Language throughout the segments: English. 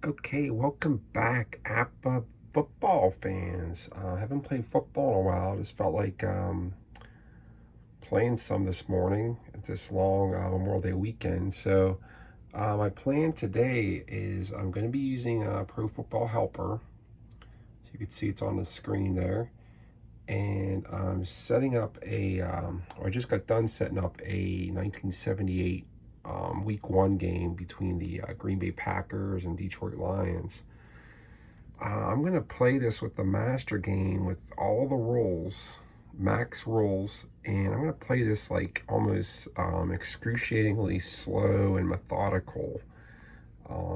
Okay, welcome back, APBA football fans. I haven't played football in a while. Just felt like playing some this morning. It's this long Memorial Day weekend. So my plan today is I'm going to be using a Pro Football Helper. So you can see it's on the screen there. And I'm setting up or I just got done setting up a 1978 Week 1 game between the Green Bay Packers and Detroit Lions. I'm going to play this with the master game with all the rules, max rules, and I'm going to play this like almost excruciatingly slow and methodical,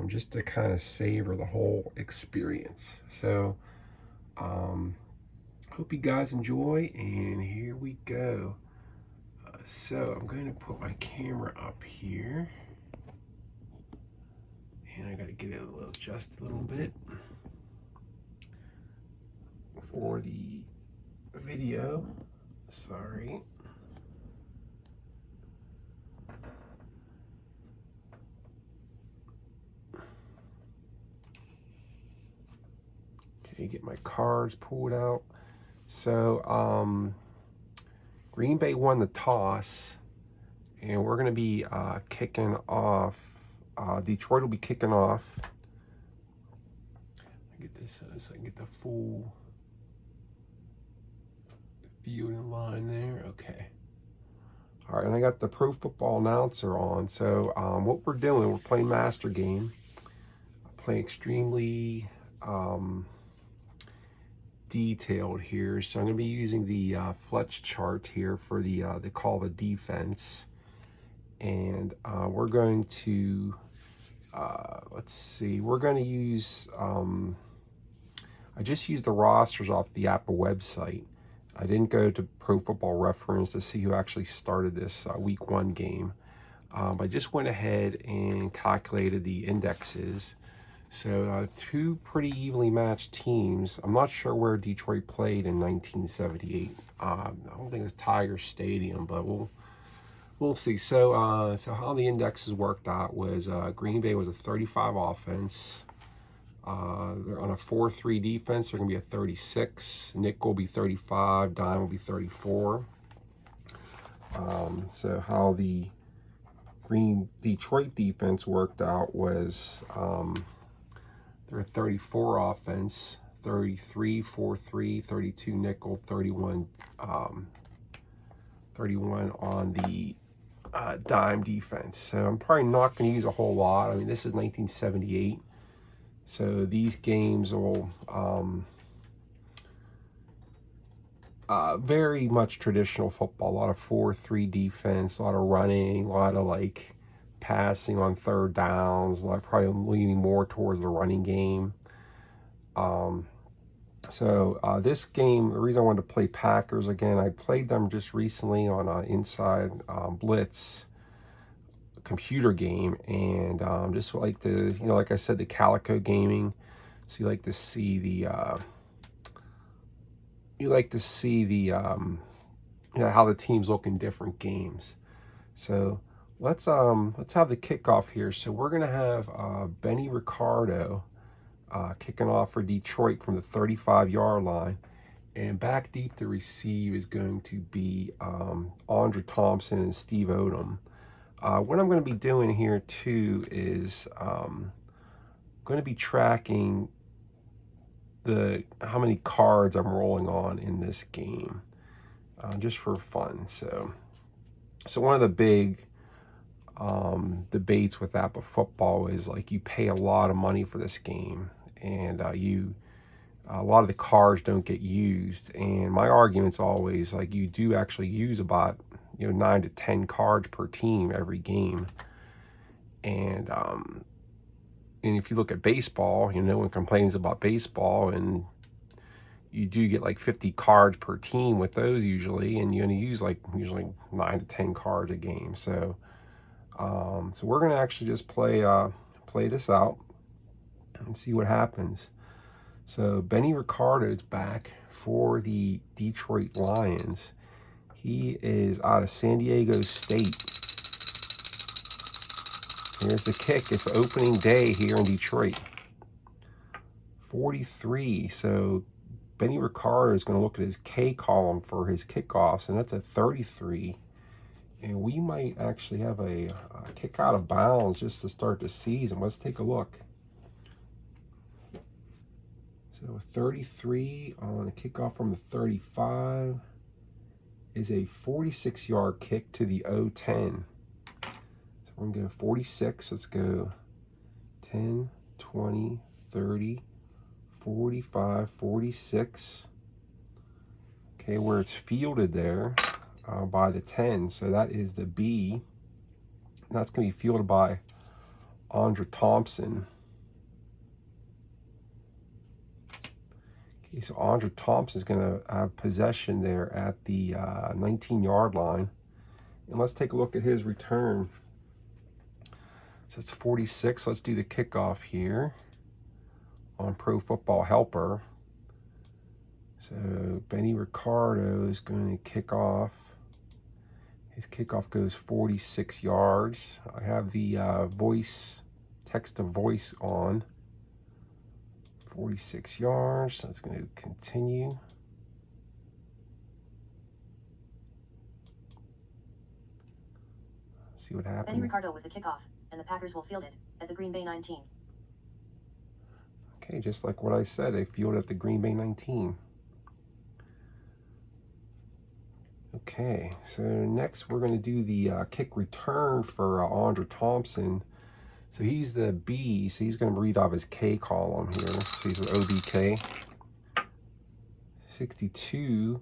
just to kind of savor the whole experience. So, hope you guys enjoy, and here we go. So I'm going to put my camera up here, and I got to get it just a little bit for the video. Sorry. Okay, get my cards pulled out. So, Green Bay won the toss, and we're going to be kicking off. Detroit will be kicking off. I get this so I can get the full view in line there. Okay. All right, and I got the Pro Football announcer on. So what we're doing, we're playing master game. Playing extremely detailed here. So I'm going to be using the Fletch chart here for the call the defense. And we're going to, let's see, we're going to use, I just used the rosters off the APBA website. I didn't go to Pro Football Reference to see who actually started this Week 1 game. I just went ahead and calculated the indexes. So two pretty evenly matched teams. I'm not sure where Detroit played in 1978. I don't think it was Tiger Stadium, but we'll see. So so how the indexes worked out was Green Bay was a 35 offense. They're on a 4-3 defense. They're going to be a 36. Nickel will be 35. Dime will be 34. So how the Detroit defense worked out was they're a 34 offense, 33, 4-3, 32 nickel, 31 on the dime defense. So I'm probably not going to use a whole lot. I mean, this is 1978. So these games will very much traditional football. A lot of 4-3 defense, a lot of running, a lot of like passing on third downs. Like probably leaning more towards the running game. So this game, the reason I wanted to play Packers again, I played them just recently on Inside Blitz computer game, and just like the, like I said, the Calico gaming. So you like to see the how the teams look in different games. So let's have the kickoff here. So we're gonna have Benny Ricardo kicking off for Detroit from the 35-yard line, and back deep to receive is going to be Andre Thompson and Steve Odom. What I'm going to be doing here too is going to be tracking how many cards I'm rolling on in this game, just for fun. So one of the big debates with APBA football is like you pay a lot of money for this game, and a lot of the cards don't get used. And my argument's always like you do actually use about 9 to 10 cards per team every game. And if you look at baseball, no one complains about baseball, and you do get like 50 cards per team with those usually, and you only use like usually 9 to 10 cards a game. So so we're gonna actually just play this out and see what happens. So Benny Ricardo is back for the Detroit Lions. He is out of San Diego State. Here's the kick. It's opening day here in Detroit. 43. So Benny Ricardo is going to look at his K column for his kickoffs, and that's a 33. And we might actually have a kick out of bounds just to start the season. Let's take a look. So 33 on a kickoff from the 35 is a 46-yard kick to the 0-10. So we're going to go 46. Let's go 10, 20, 30, 45, 46. Okay, where it's fielded there by the 10. So that is the B. And that's going to be fielded by Andre Thompson. Okay, so Andre Thompson is going to have possession there at the 19-yard line. And let's take a look at his return. So it's 46. Let's do the kickoff here on Pro Football Helper. So Benny Ricardo is going to kick off. His kickoff goes 46 yards. I have the text to voice on. 46 yards. That's going to continue. Let's see what happens. Benny Ricardo with the kickoff, and the Packers will field it at the Green Bay 19. Okay, just like what I said, they field at the Green Bay 19. Okay, so next we're going to do the kick return for Andre Thompson. So he's the B, so he's going to read off his K column here. So he's an OBK. 62,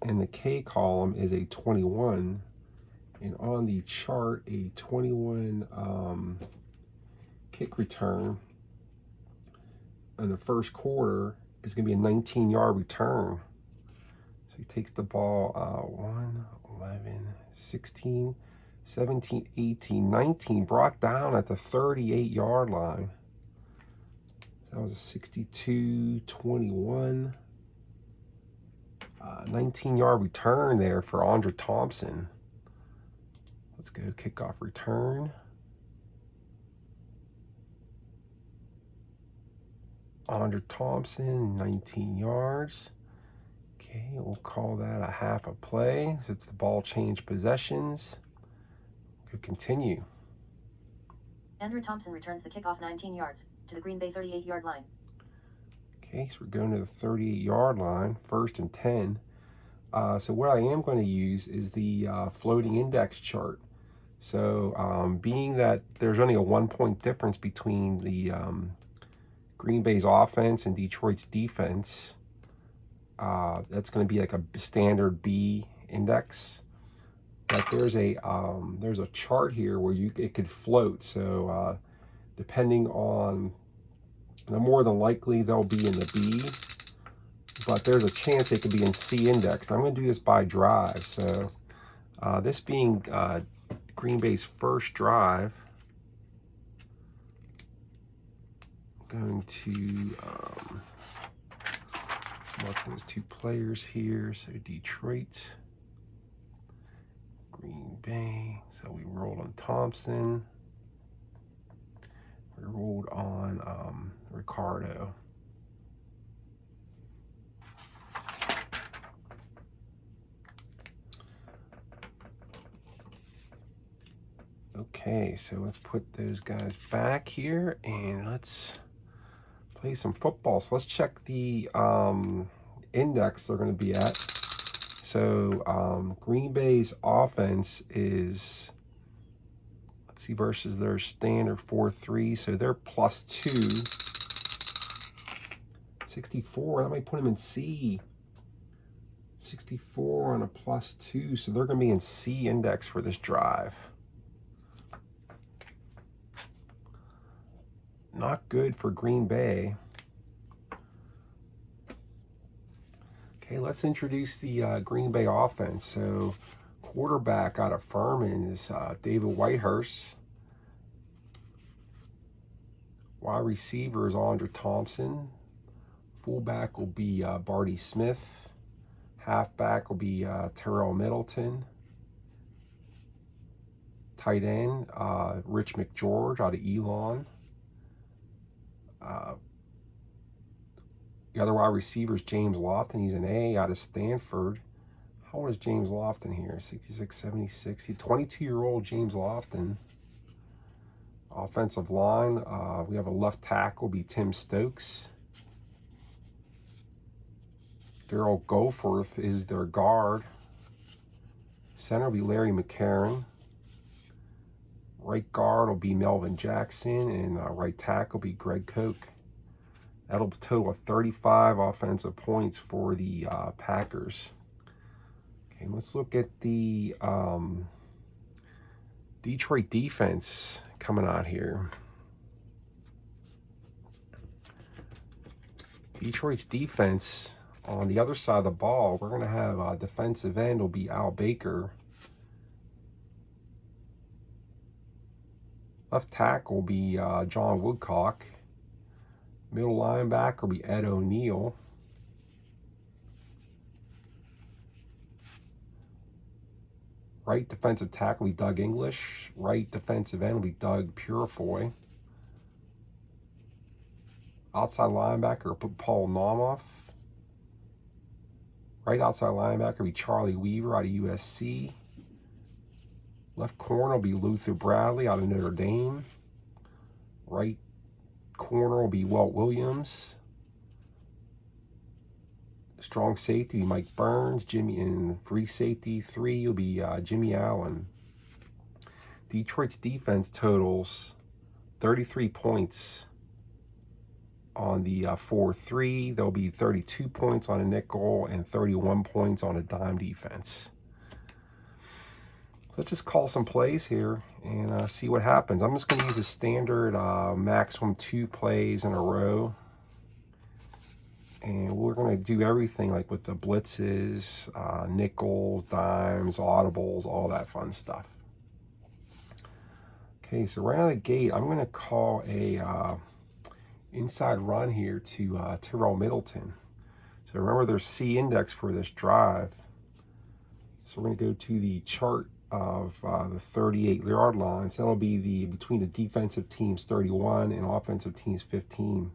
and the K column is a 21. And on the chart, a 21 kick return in the first quarter is going to be a 19-yard return. So he takes the ball 1, 11, 16, 17, 18, 19, brought down at the 38-yard line. So that was a 62, 21, 19-yard return there for Andre Thompson. Let's go kickoff return. Andre Thompson, 19 yards. Okay, we'll call that a half a play since the ball changed possessions. We'll continue. Andre Thompson returns the kickoff 19 yards to the Green Bay 38-yard line. Okay, so we're going to the 38-yard line, 1st and 10. So what I am going to use is the floating index chart. So being that there's only a 1-point difference between the Green Bay's offense and Detroit's defense, that's going to be like a standard B index. But there's a chart here where it could float. So depending on, more than likely they'll be in the B, but there's a chance they could be in C index. I'm going to do this by drive. So this being Green Bay's first drive, I'm going to let's mark those two players here. So Detroit, Green Bay. So we rolled on Thompson. We rolled on Ricardo. Okay, so let's put those guys back here and let's play some football. So let's check the index they're going to be at. So Green Bay's offense is, let's see, versus their standard 4-3. So they're +2. 64, that might put them in C. 64 on a +2. So they're going to be in C index for this drive. Not good for Green Bay. Okay, let's introduce the Green Bay offense. So quarterback out of Furman is David Whitehurst. Wide receiver is Andre Thompson. Fullback will be Barty Smith. Halfback will be Terrell Middleton. Tight end, Rich McGeorge out of Elon. The other wide receiver is James Lofton. He's an A out of Stanford. How old is James Lofton here? 66, 76. He's 22-year-old James Lofton. Offensive line, we have a left tackle, be Tim Stokes. Daryl Goforth is their guard. Center will be Larry McCarron. Right guard will be Melvin Jackson, and right tackle will be Greg Koch. That'll total 35 offensive points for the Packers. Okay, let's look at the Detroit defense coming out here. Detroit's defense, on the other side of the ball, we're going to have defensive end will be Al Baker. Left tackle will be John Woodcock. Middle linebacker will be Ed O'Neill. Right defensive tackle will be Doug English. Right defensive end will be Doug Purifoy. Outside linebacker will put Paul Naumoff. Right outside linebacker will be Charlie Weaver out of USC. Left corner will be Luther Bradley out of Notre Dame. Right corner will be Walt Williams. Strong safety will be Mike Burns. And free safety 3 will be Jimmy Allen. Detroit's defense totals 33 points on the 4-3. There'll be 32 points on a nickel and 31 points on a dime defense. Let's just call some plays here and see what happens. I'm just going to use a standard maximum 2 plays in a row. And we're going to do everything like with the blitzes, nickels, dimes, audibles, all that fun stuff. Okay, so right out of the gate, I'm going to call a inside run here to Terrell Middleton. So remember, there's C index for this drive. So we're going to go to the chart of the 38-yard line. So that'll be between the defensive team's 31 and offensive team's 15.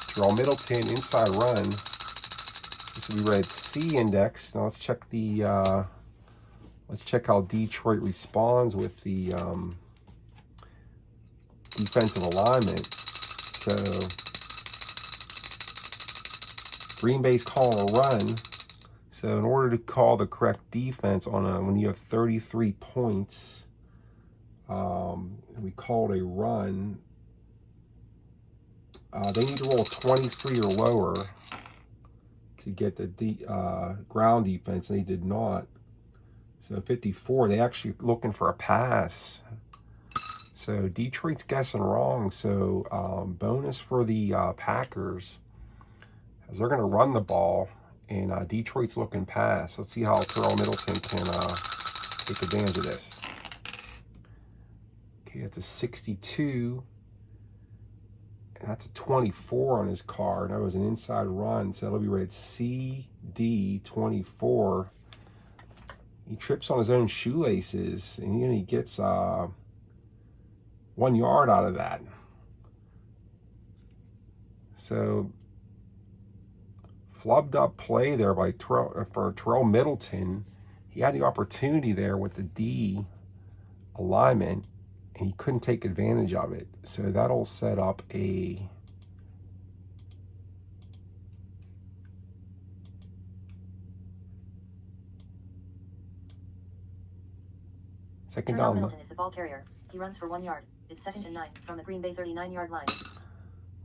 Terrell Middleton inside run. This will be read C index. Now let's check how Detroit responds with the defensive alignment. So Green Bay's calling a run. So in order to call the correct defense when you have 33 points, we called a run. They need to roll 23 or lower to get the ground defense. They did not. So 54, they actually looking for a pass. So Detroit's guessing wrong. So bonus for the Packers, as they're going to run the ball, and Detroit's looking pass. Let's see how Terrell Middleton can take advantage of this. Okay, that's a 62. And that's a 24 on his card. That was an inside run, so that'll be rated CD24. He trips on his own shoelaces, and he gets 1 yard out of that. So flubbed up play there by Terrell Middleton. He had the opportunity there with the D alignment, and he couldn't take advantage of it. So that'll set up a second Terrell down. Middleton is the ball carrier. He runs for 1 yard. It's 2nd and 9 from the Green Bay 39-yard line.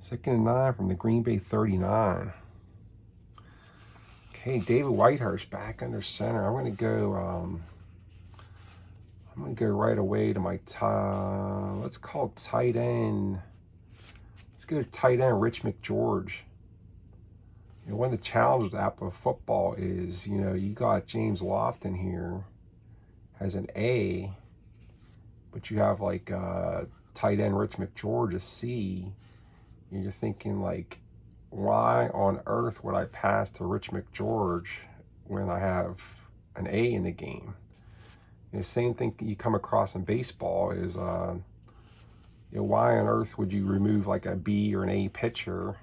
2nd and 9 from the Green Bay 39. Okay, David Whitehurst back under center. I'm going to go right away to my let's call tight end. Let's go to tight end Rich McGeorge. One of the challenges with APBA football is, you got James Lofton here as an A, but you have like tight end Rich McGeorge a C. And you're thinking like, why on earth would I pass to Rich McGeorge when I have an A in the game? The same thing you come across in baseball is You know, why on earth would you remove like a B or an A pitcher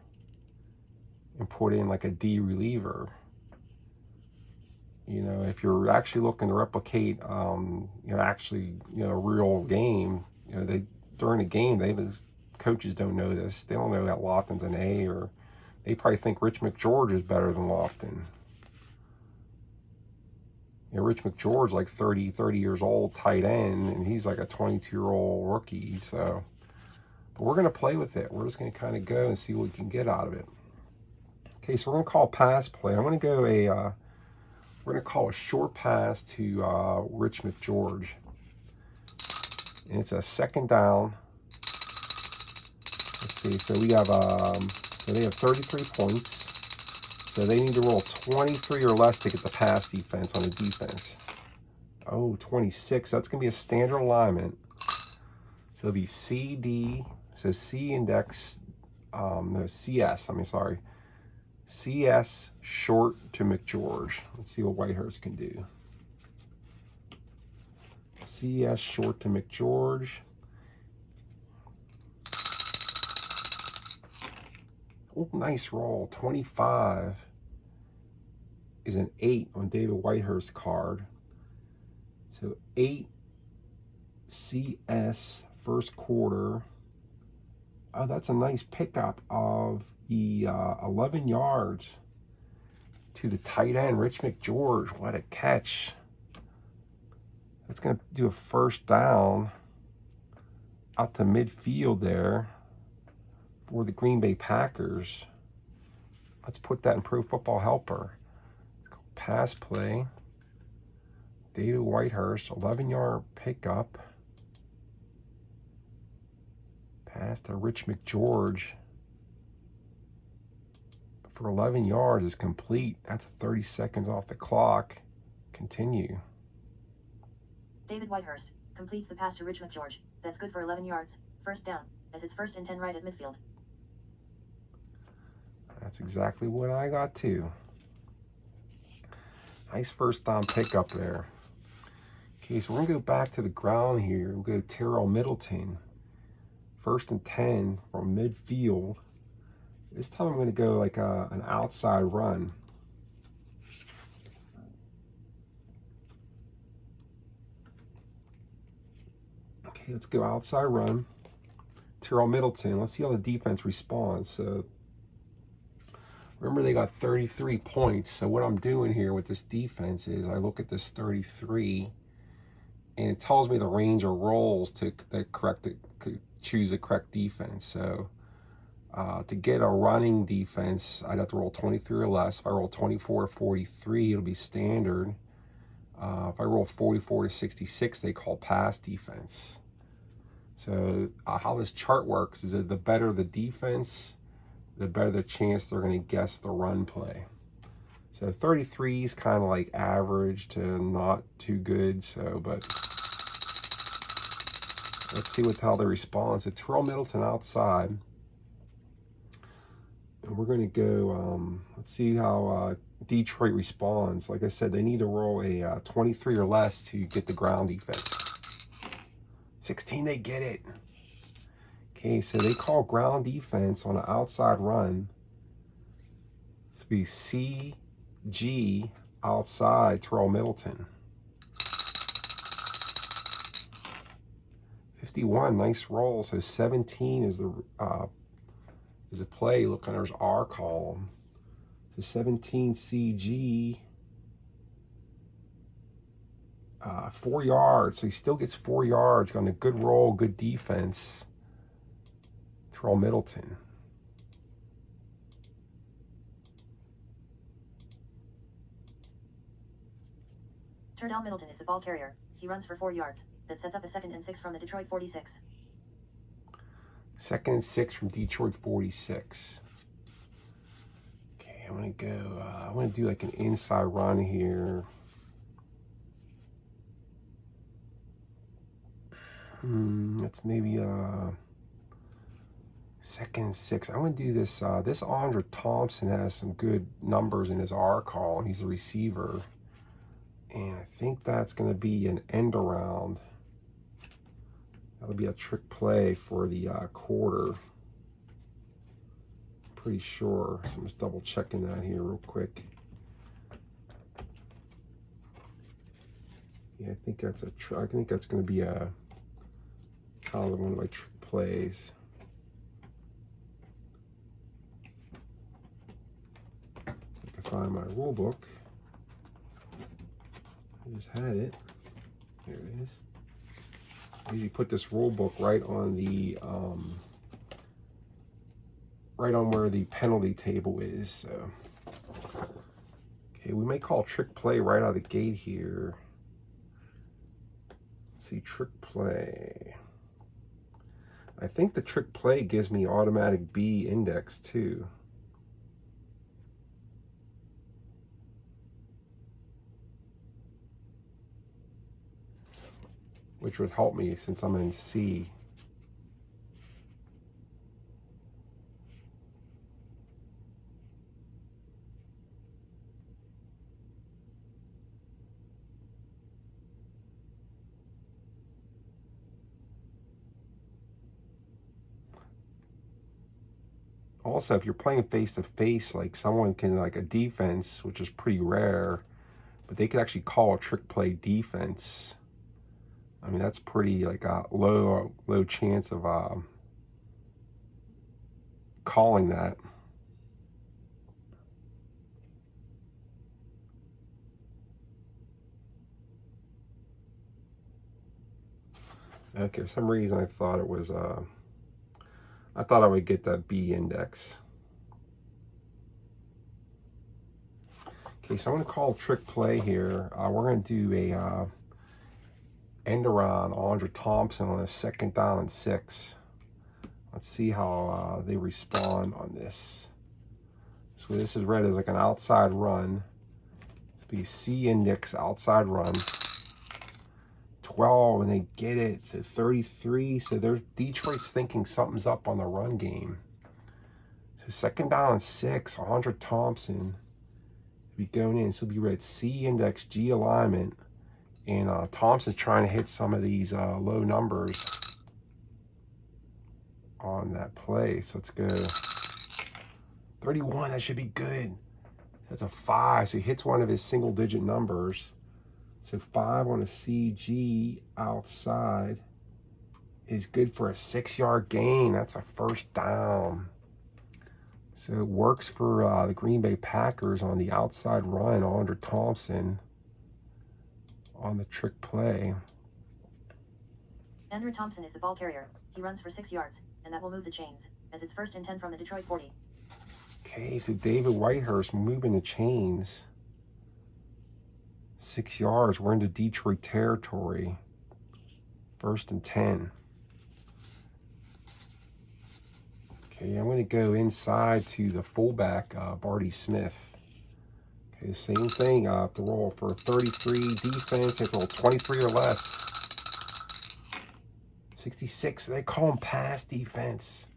and put in like a D reliever? You know, if you're actually looking to replicate, a real game, you know, during the game, coaches don't know this. They don't know that Lofton's an A, or they probably think Rich McGeorge is better than Lofton. You know, Rich McGeorge like 30 years old, tight end, and he's like a 22-year-old rookie. So, but we're going to play with it. We're just going to kind of go and see what we can get out of it. Okay, so we're going to call pass play. I'm going to go we're going to call a short pass to Rich McGeorge. And it's a second down. Let's see, so we have, so they have 33 points. So they need to roll 23 or less to get the pass defense on the defense. Oh, 26, that's going to be a standard alignment. So it'll be CD, so C index, CS, sorry. CS short to McGeorge. Let's see what Whitehurst can do. CS short to McGeorge. Oh, nice roll. 25 is an 8 on David Whitehurst's card. So 8 CS first quarter. Oh, that's a nice pickup of the 11 yards to the tight end, Rich McGeorge. What a catch. That's going to do a first down out to midfield there for the Green Bay Packers. Let's put that in Pro Football Helper. Pass play. David Whitehurst, 11-yard pickup. Pass to Rich McGeorge for 11 yards is complete. That's 30 seconds off the clock. Continue. David Whitehurst completes the pass to Rich McGeorge. That's good for 11 yards. First down, as it's 1st and 10 right at midfield. That's exactly what I got too. Nice first down pickup there. Okay, so we're going to go back to the ground here. We'll go Terrell Middleton. 1st and 10 from midfield. This time I'm going to go like an outside run. Okay, let's go outside run. Terrell Middleton. Let's see how the defense responds. So remember, they got 33 points. So what I'm doing here with this defense is I look at this 33 and it tells me the range of rolls to choose the correct defense. So to get a running defense, I'd have to roll 23 or less. If I roll 24 to 43, it'll be standard. If I roll 44 to 66, they call pass defense. So how this chart works is that the better the defense, the better the chance they're going to guess the run play. So 33 is kind of like average to not too good. So, but let's see how they respond. So Terrell Middleton outside. And we're going to go, let's see how Detroit responds. Like I said, they need to roll a 23 or less to get the ground defense. 16, they get it. Okay, so they call ground defense on an outside run to be CG outside Terrell Middleton. 51, nice roll. So 17 is a play. Look, there's R column. So 17 CG, 4 yards. So he still gets 4 yards on a good roll, good defense. Terrell Middleton. Terrell Middleton is the ball carrier. He runs for 4 yards. That sets up a 2nd and 6 from the Detroit 46. 2nd and 6 from Detroit 46. Okay, I'm going to go, I want to do like an inside run here. That's maybe 2nd and 6. I want to do this. This Andre Thompson has some good numbers in his R call, and he's a receiver. And I think that's going to be an end around. That'll be a trick play for the quarter. Pretty sure. So I'm just double checking that here real quick. Yeah, I think that's I think that's going to be a kind of one of my trick plays. I can find my rule book. I just had it. Here it is. I usually put this rule book right on the right on where the penalty table is. So, okay, we may call trick play right out of the gate here. Let's see, trick play. I think the trick play gives me automatic B index too. Which would help me since I'm in C. Also, if you're playing face-to-face, like someone can, like a defense, which is pretty rare, but they could actually call a trick play defense. I mean, that's pretty like a low chance of calling that. Okay, for some reason I thought it was I thought I would get that B index. Okay, so I'm going to call trick play here. We're going to do a end around Andre Thompson on a 2nd down and 6. Let's see how they respond on this. So this is read as like an outside run. This will be C index outside run. 12 and they get it to 33. So there's Detroit's thinking something's up on the run game. So 2nd down and 6, Andre Thompson will be going in. So it'll be read C index G alignment. And Thompson's trying to hit some of these low numbers on that play. So let's go 31. That should be good. That's a 5. So he hits one of his single digit numbers. So 5 on a CG outside is good for a 6-yard gain. That's a 1st down. So it works for the Green Bay Packers on the outside run. Andre Thompson on the trick play. Andrew Thompson is the ball carrier. He runs for 6 yards, and that will move the chains, as it's 1st and 10 from the Detroit 40. Okay, so David Whitehurst moving the chains. 6 yards. We're into Detroit territory. 1st and 10. Okay, I'm going to go inside to the fullback, Barty Smith. Okay, same thing. I have to roll for 33 defense. I have to roll 23 or less. 66. They call them pass defense.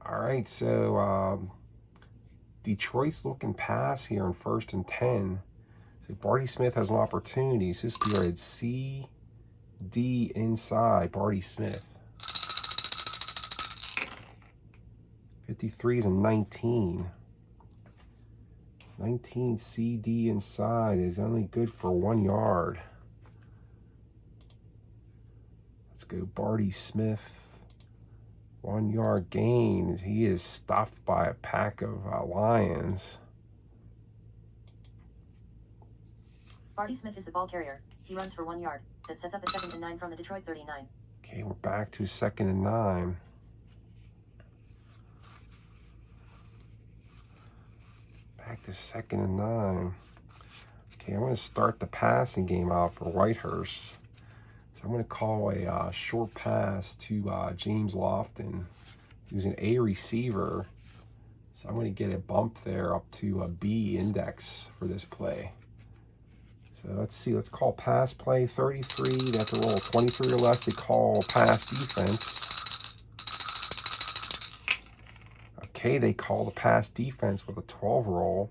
All right, so Detroit's looking pass here in 1st and 10. So Barty Smith has an opportunity. So this will be C, D inside Barty Smith. 53 is a 19. 19 CD inside is only good for 1 yard. Let's go Barty Smith. 1 yard gain. He is stuffed by a pack of Lions. Barty Smith is the ball carrier. He runs for 1 yard. That sets up a 2nd and 9 from the Detroit 39. Okay, we're back to 2nd and 9. Back to 2nd and 9. Okay, I'm going to start the passing game out for Whitehurst. So I'm going to call a short pass to James Lofton, who's an A receiver. So I'm going to get a bump there up to a B index for this play. So let's see, let's call pass play 33. They have to roll 23 or less to call pass defense. Okay, they call the pass defense with a 12 roll.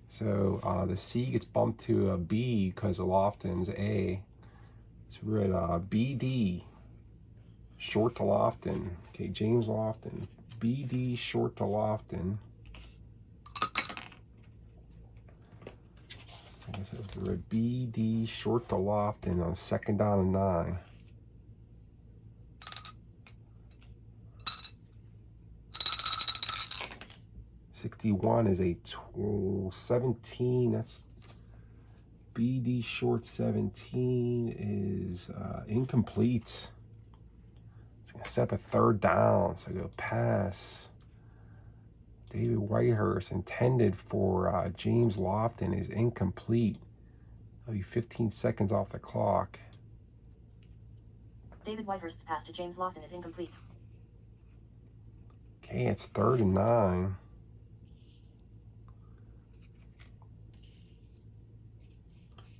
So the C gets bumped to a B because of Lofton's A. So we're at BD, short to Lofton. Okay, James Lofton. BD, short to Lofton. It says we're at BD, short to Lofton on 2nd down and 9. '61 is a 17. That's BD short 17 is incomplete. It's going to set up a 3rd down. So go pass. David Whitehurst intended for James Lofton is incomplete. That'll be 15 seconds off the clock. David Whitehurst's pass to James Lofton is incomplete. Okay, it's 3rd and 9.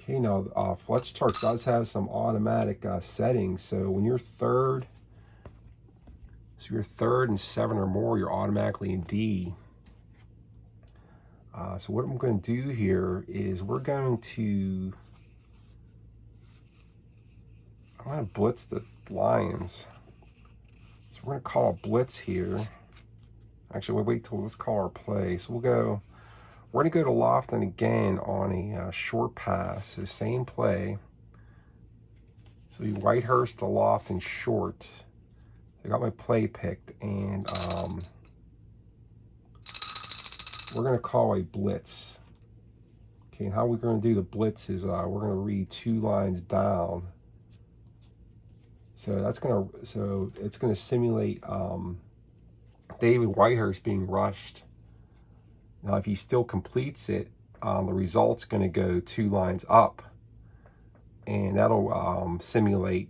Okay, now Fletch chart does have some automatic settings. So when you're third and 7 or more, you're automatically in D. So what I'm going to do here is I'm going to blitz the Lions. So we're going to call a blitz here. Actually, we'll wait till let's call our play. So we're going to go to Lofton again on a short pass, the same play. So we Whitehurst to Lofton short. I got my play picked, and we're going to call a blitz. Okay, and how we're going to do the blitz is we're going to read 2 lines down. So it's going to simulate David Whitehurst being rushed. Now, if he still completes it, the result's going to go 2 lines up, and that'll simulate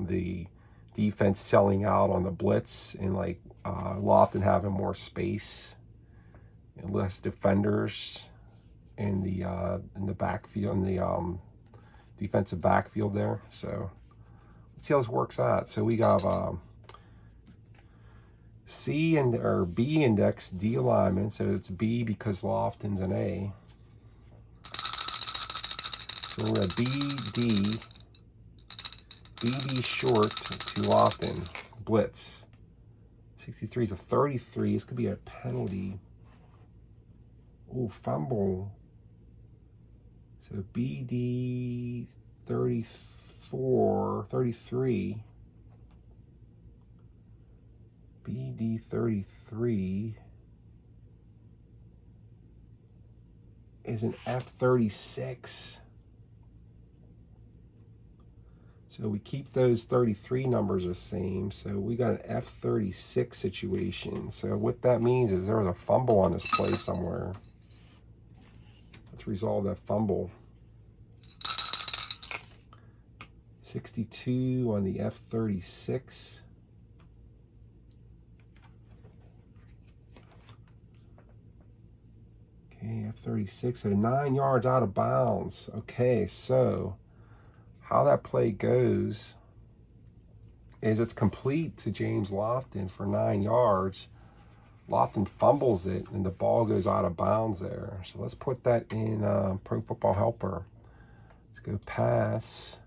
the defense selling out on the blitz and like Lofton having more space and less defenders in the backfield, in the defensive backfield there. So let's see how this works out. So we got B index D alignment. So it's B because Lofton's an A. So we're at BD short to Lofton blitz. 63 is a 33. This could be a penalty. Oh, fumble. So BD 33. BD 33 is an F36. So we keep those 33 numbers the same. So we got an F36 situation. So what that means is there was a fumble on this play somewhere. Let's resolve that fumble. 62 on the F36. Okay, F36, so 9 yards out of bounds. Okay, so how that play goes is it's complete to James Lofton for 9 yards. Lofton fumbles it, and the ball goes out of bounds there. So let's put that in Pro Football Helper. Let's go pass.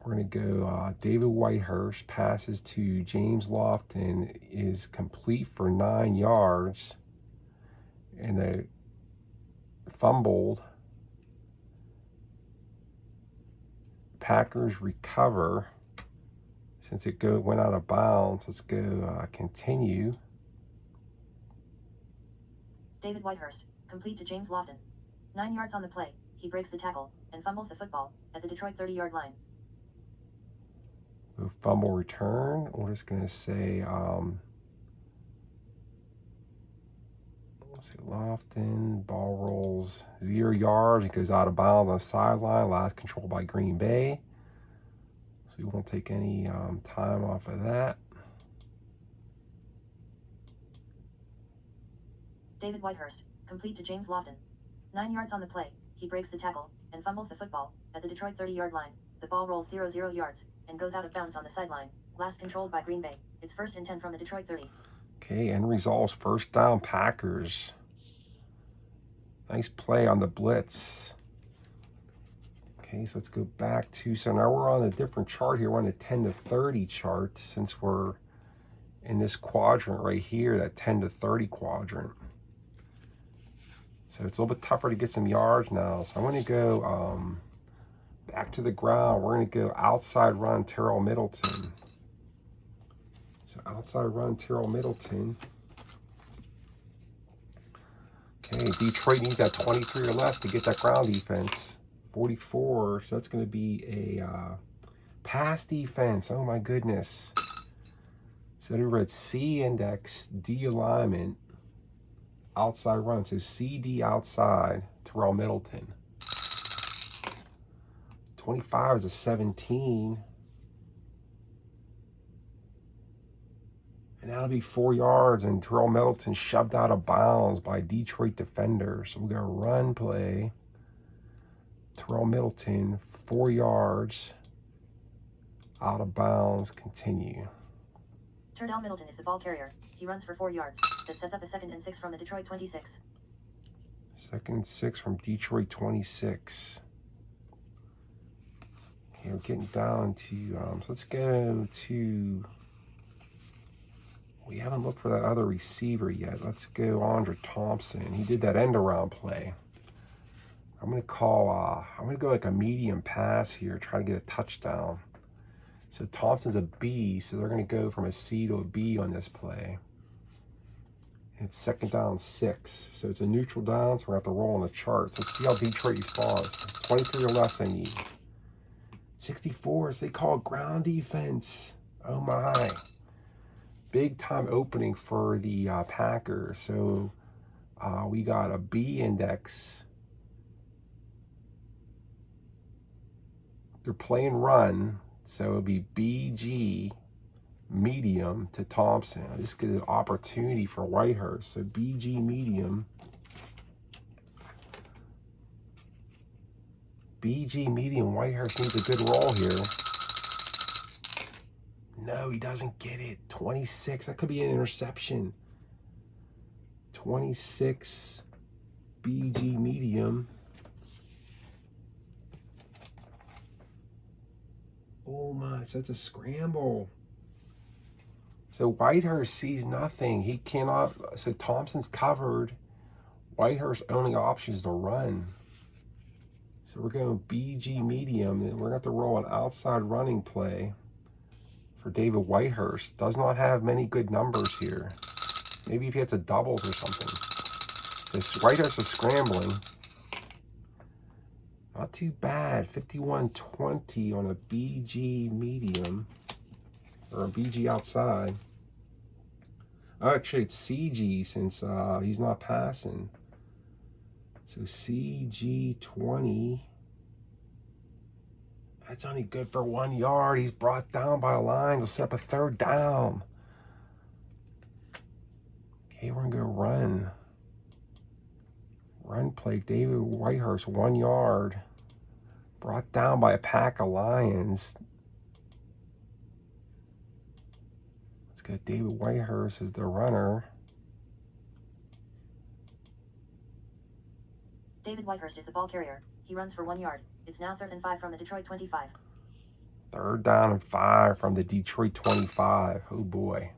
We're going to go David Whitehurst passes to James Lofton is complete for 9 yards. And they fumbled. Packers recover. Since it went out of bounds, let's go continue. David Whitehurst, complete to James Lofton. 9 yards on the play. He breaks the tackle and fumbles the football at the Detroit 30-yard line. Fumble return. We're just going to say, let's see, Lofton, ball rolls 0 yards. It goes out of bounds on the sideline. Last control by Green Bay. So we won't take any time off of that. David Whitehurst, complete to James Lofton. 9 yards on the play. He breaks the tackle and fumbles the football at the Detroit 30-yard line. The ball rolls 0 yards and goes out of bounds on the sideline. Last controlled by Green Bay. It's 1st and 10 from the Detroit 30. Okay, end results, 1st down Packers. Nice play on the blitz. Okay, so let's go back to, so now we're on a different chart here. We're on a 10 to 30 chart since we're in this quadrant right here, that 10 to 30 quadrant. So it's a little bit tougher to get some yards now. So I'm going to go back to the ground. We're going to go outside run Terrell Middleton. So outside run Terrell Middleton. Okay, Detroit needs that 23 or less to get that ground defense. 44, so that's going to be a pass defense. Oh my goodness. So they read C index, D alignment, outside run. So CD outside, Terrell Middleton. 25 is a 17. And that'll be 4 yards, and Terrell Middleton shoved out of bounds by Detroit defenders. So we got a run play. Terrell Middleton, 4 yards, out of bounds, continue. Terrell Middleton is the ball carrier. He runs for 4 yards. That sets up a 2nd and 6 from the Detroit 26. 2nd and 6 from Detroit 26. Okay, we're getting down to, so let's go to, we haven't looked for that other receiver yet. Let's go Andre Thompson. He did that end around play. I'm going to call, I'm going to go like a medium pass here, try to get a touchdown. So Thompson's a B, so they're going to go from a C to a B on this play. And it's 2nd down 6. So it's a neutral down, so we're going to have to roll on the charts. Let's see how Detroit responds. 23 or less they need. 64 is they call ground defense. Oh my. Big time opening for the Packers. So we got a B index. They're playing run, so it'll be BG medium to Thompson. This is an opportunity for Whitehurst. So BG medium. BG medium. Whitehurst needs a good roll here. No, he doesn't get it. 26. That could be an interception. 26. BG medium. Oh my, so it's a scramble. So Whitehurst sees nothing. He cannot, so Thompson's covered. Whitehurst's only option is to run. So we're going BG medium, and we're going to have to roll an outside running play for David Whitehurst. Does not have many good numbers here. Maybe if he hits a doubles or something. This Whitehurst is scrambling. Not too bad. 51-20 on a BG medium, or a BG outside. Oh, actually, it's CG since he's not passing. So CG 20. That's only good for 1 yard. He's brought down by a line to set up a 3rd down. Okay, we're gonna go run. Run play, David Whitehurst, 1 yard. Brought down by a pack of Lions. Let's go David Whitehurst as the runner. David Whitehurst is the ball carrier. He runs for 1 yard. It's now 3rd and 5 from the Detroit 25. 3rd down and 5 from the Detroit 25. Oh boy.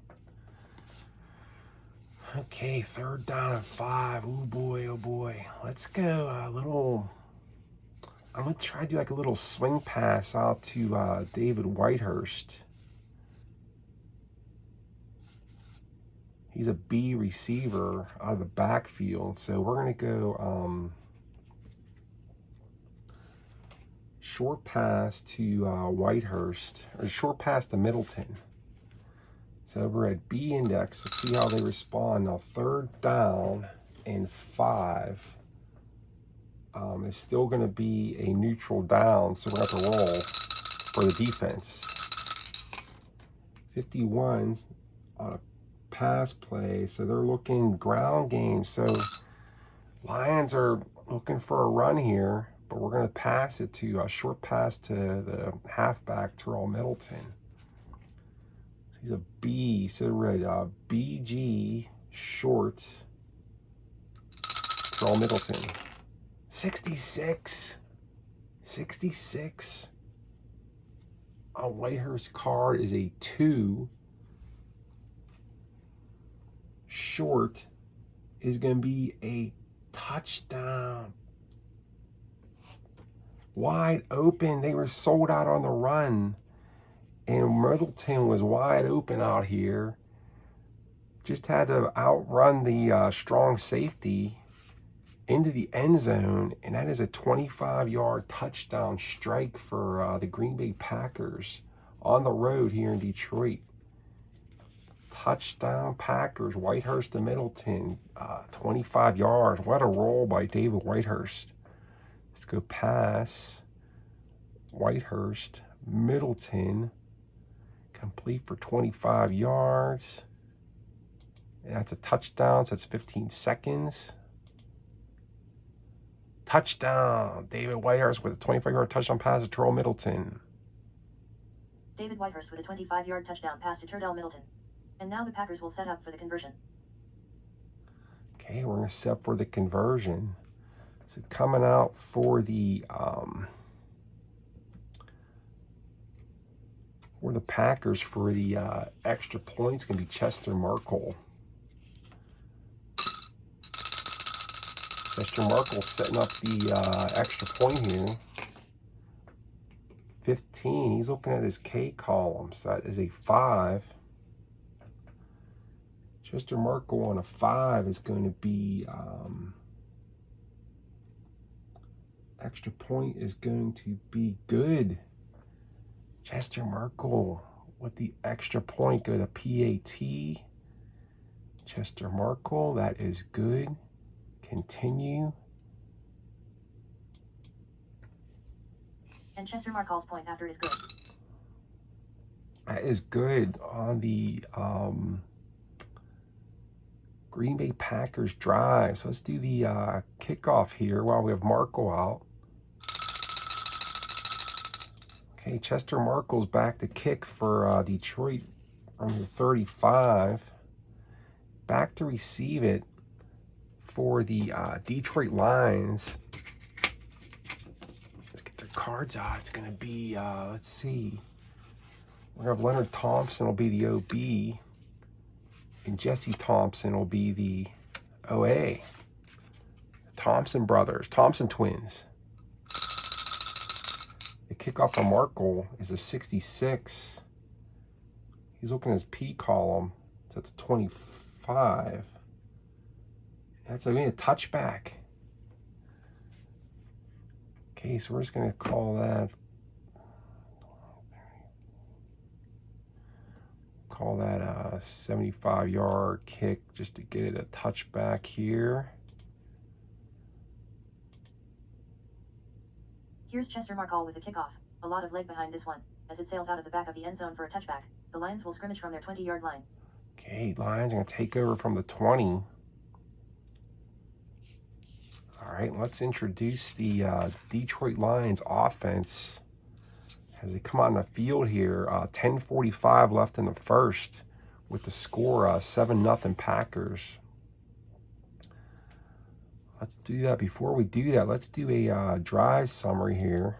Okay, 3rd down and 5. Oh boy, oh boy. Let's go a little, I'm going to try to do like a little swing pass out to David Whitehurst. He's a B receiver out of the backfield. So we're going to go short pass to Whitehurst, or short pass to Middleton. So we're at B index. Let's see how they respond. Now 3rd down and 5. It's still going to be a neutral down, so we're going to have to roll for the defense. 51 on a pass play, so they're looking ground game. So Lions are looking for a run here, but we're going to pass it to a short pass to the halfback, Terrell Middleton. He's a B, so we're at BG short, Terrell Middleton. 66. 66 on Whitehurst card is a 2. Short is going to be a touchdown. Wide open. They were sold out on the run. And Middleton was wide open out here. Just had to outrun the strong safety into the end zone. And that is a 25-yard touchdown strike for the Green Bay Packers on the road here in Detroit. Touchdown Packers, Whitehurst to Middleton, 25 yards. What a roll by David Whitehurst. Let's go pass. Whitehurst, Middleton, complete for 25 yards. And that's a touchdown, so that's 15 seconds. Touchdown, David Whitehurst with a 25-yard touchdown pass to Terrell Middleton. David Whitehurst with a 25-yard touchdown pass to Terrell Middleton. And now the Packers will set up for the conversion. Okay, we're going to set up for the conversion. So coming out for the Packers for the extra points going to be Chester Markle. Chester Markle setting up the extra point here. 15. He's looking at his K column. So that is a 5. Chester Markle on a 5 is going to be extra point is going to be good. Chester Markle with the extra point. Go to PAT. Chester Markle, that is good. Continue. And Chester Markle's point after is good. That is good on the Green Bay Packers drive. So let's do the kickoff here while we have Markle out. Okay, Chester Markle's back to kick for Detroit from the 35. Back to receive it for the Detroit Lions. Let's get their cards out. It's going to be, let's see. We're going to have Leonard Thompson will be the OB. And Jesse Thompson will be the OA. Thompson brothers, Thompson twins. The kickoff from Markle is a 66. He's looking at his P column. So that's a 25. That's a touchback. Okay, so we're just going to call that. Call that a 75-yard kick just to get it a touchback here. Here's Chester Markle with the kickoff. A lot of leg behind this one, as it sails out of the back of the end zone for a touchback. The Lions will scrimmage from their 20-yard line. Okay, Lions are going to take over from the 20. All right, let's introduce the Detroit Lions offense as they come on the field here. 10:45 left in the first with the score 7-0 Packers. Let's do that. Before we do that, let's do a drive summary here.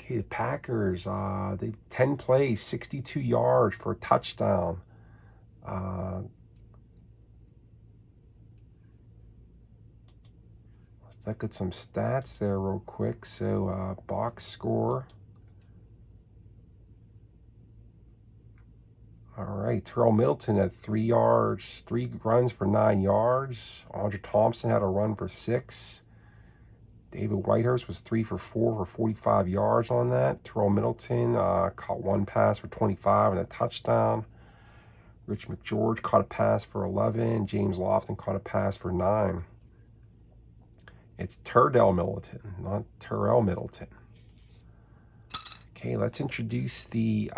Okay, the Packers, they 10 plays, 62 yards for a touchdown. Let's look at some stats there real quick. So, box score. All right, Terrell Middleton had 3 runs for 9 yards. Andre Thompson had a run for 6. David Whitehurst was 3 for 4 for 45 yards on that. Terrell Middleton caught 1 pass for 25 and a touchdown. Rich McGeorge caught a pass for 11. James Lofton caught a pass for 9. It's Terrell Middleton, not Terrell Middleton. Okay, let's introduce the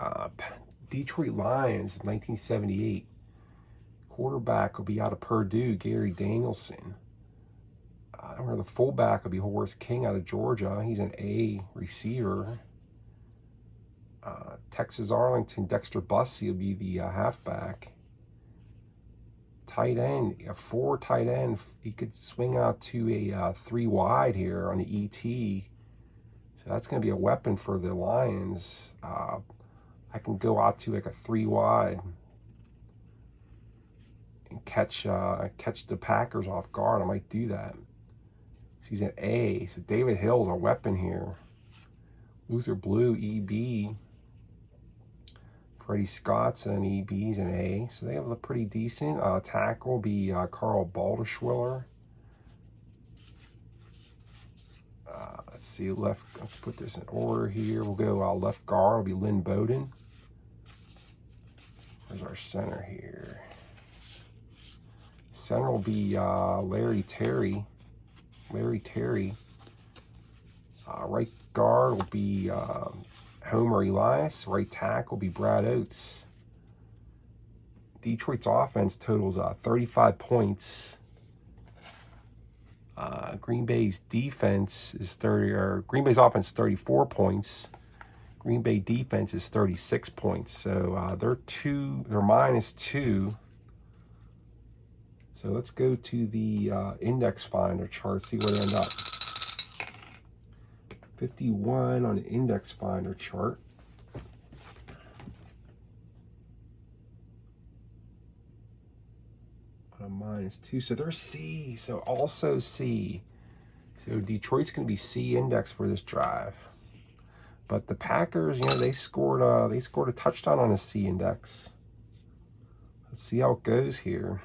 Detroit Lions of 1978. Quarterback will be out of Purdue, Gary Danielson. The fullback will be Horace King out of Georgia. He's an A receiver. Texas Arlington, Dexter Bussey will be the halfback. tight end, a 4 tight end. He could swing out to a 3 wide here on the ET. So that's going to be a weapon for the Lions. I can go out to like a 3 wide and catch the Packers off guard. I might do that. So he's an A. So David Hill's a weapon here. Luther Blue, EB. Freddie Scott's an EB, he's an A. So they have a pretty decent. Tackle will be Carl Balderschwiller. Let's see, let's put this in order here. We'll go left guard, will be Lynn Bowden. Where's our center here? Center will be Larry Terry. Right guard will be Homer Elias. Right tackle will be Brad Oates. Detroit's offense totals 35 points. Green Bay's defense is Green Bay's offense 34 points. Green Bay defense is 36 points. So they're -2. So let's go to the index finder chart, see where they end up. 51 on the index finder chart. A -2. So they're C. So also C. So Detroit's going to be C index for this drive. But the Packers, they scored a touchdown on a C index. Let's see how it goes here.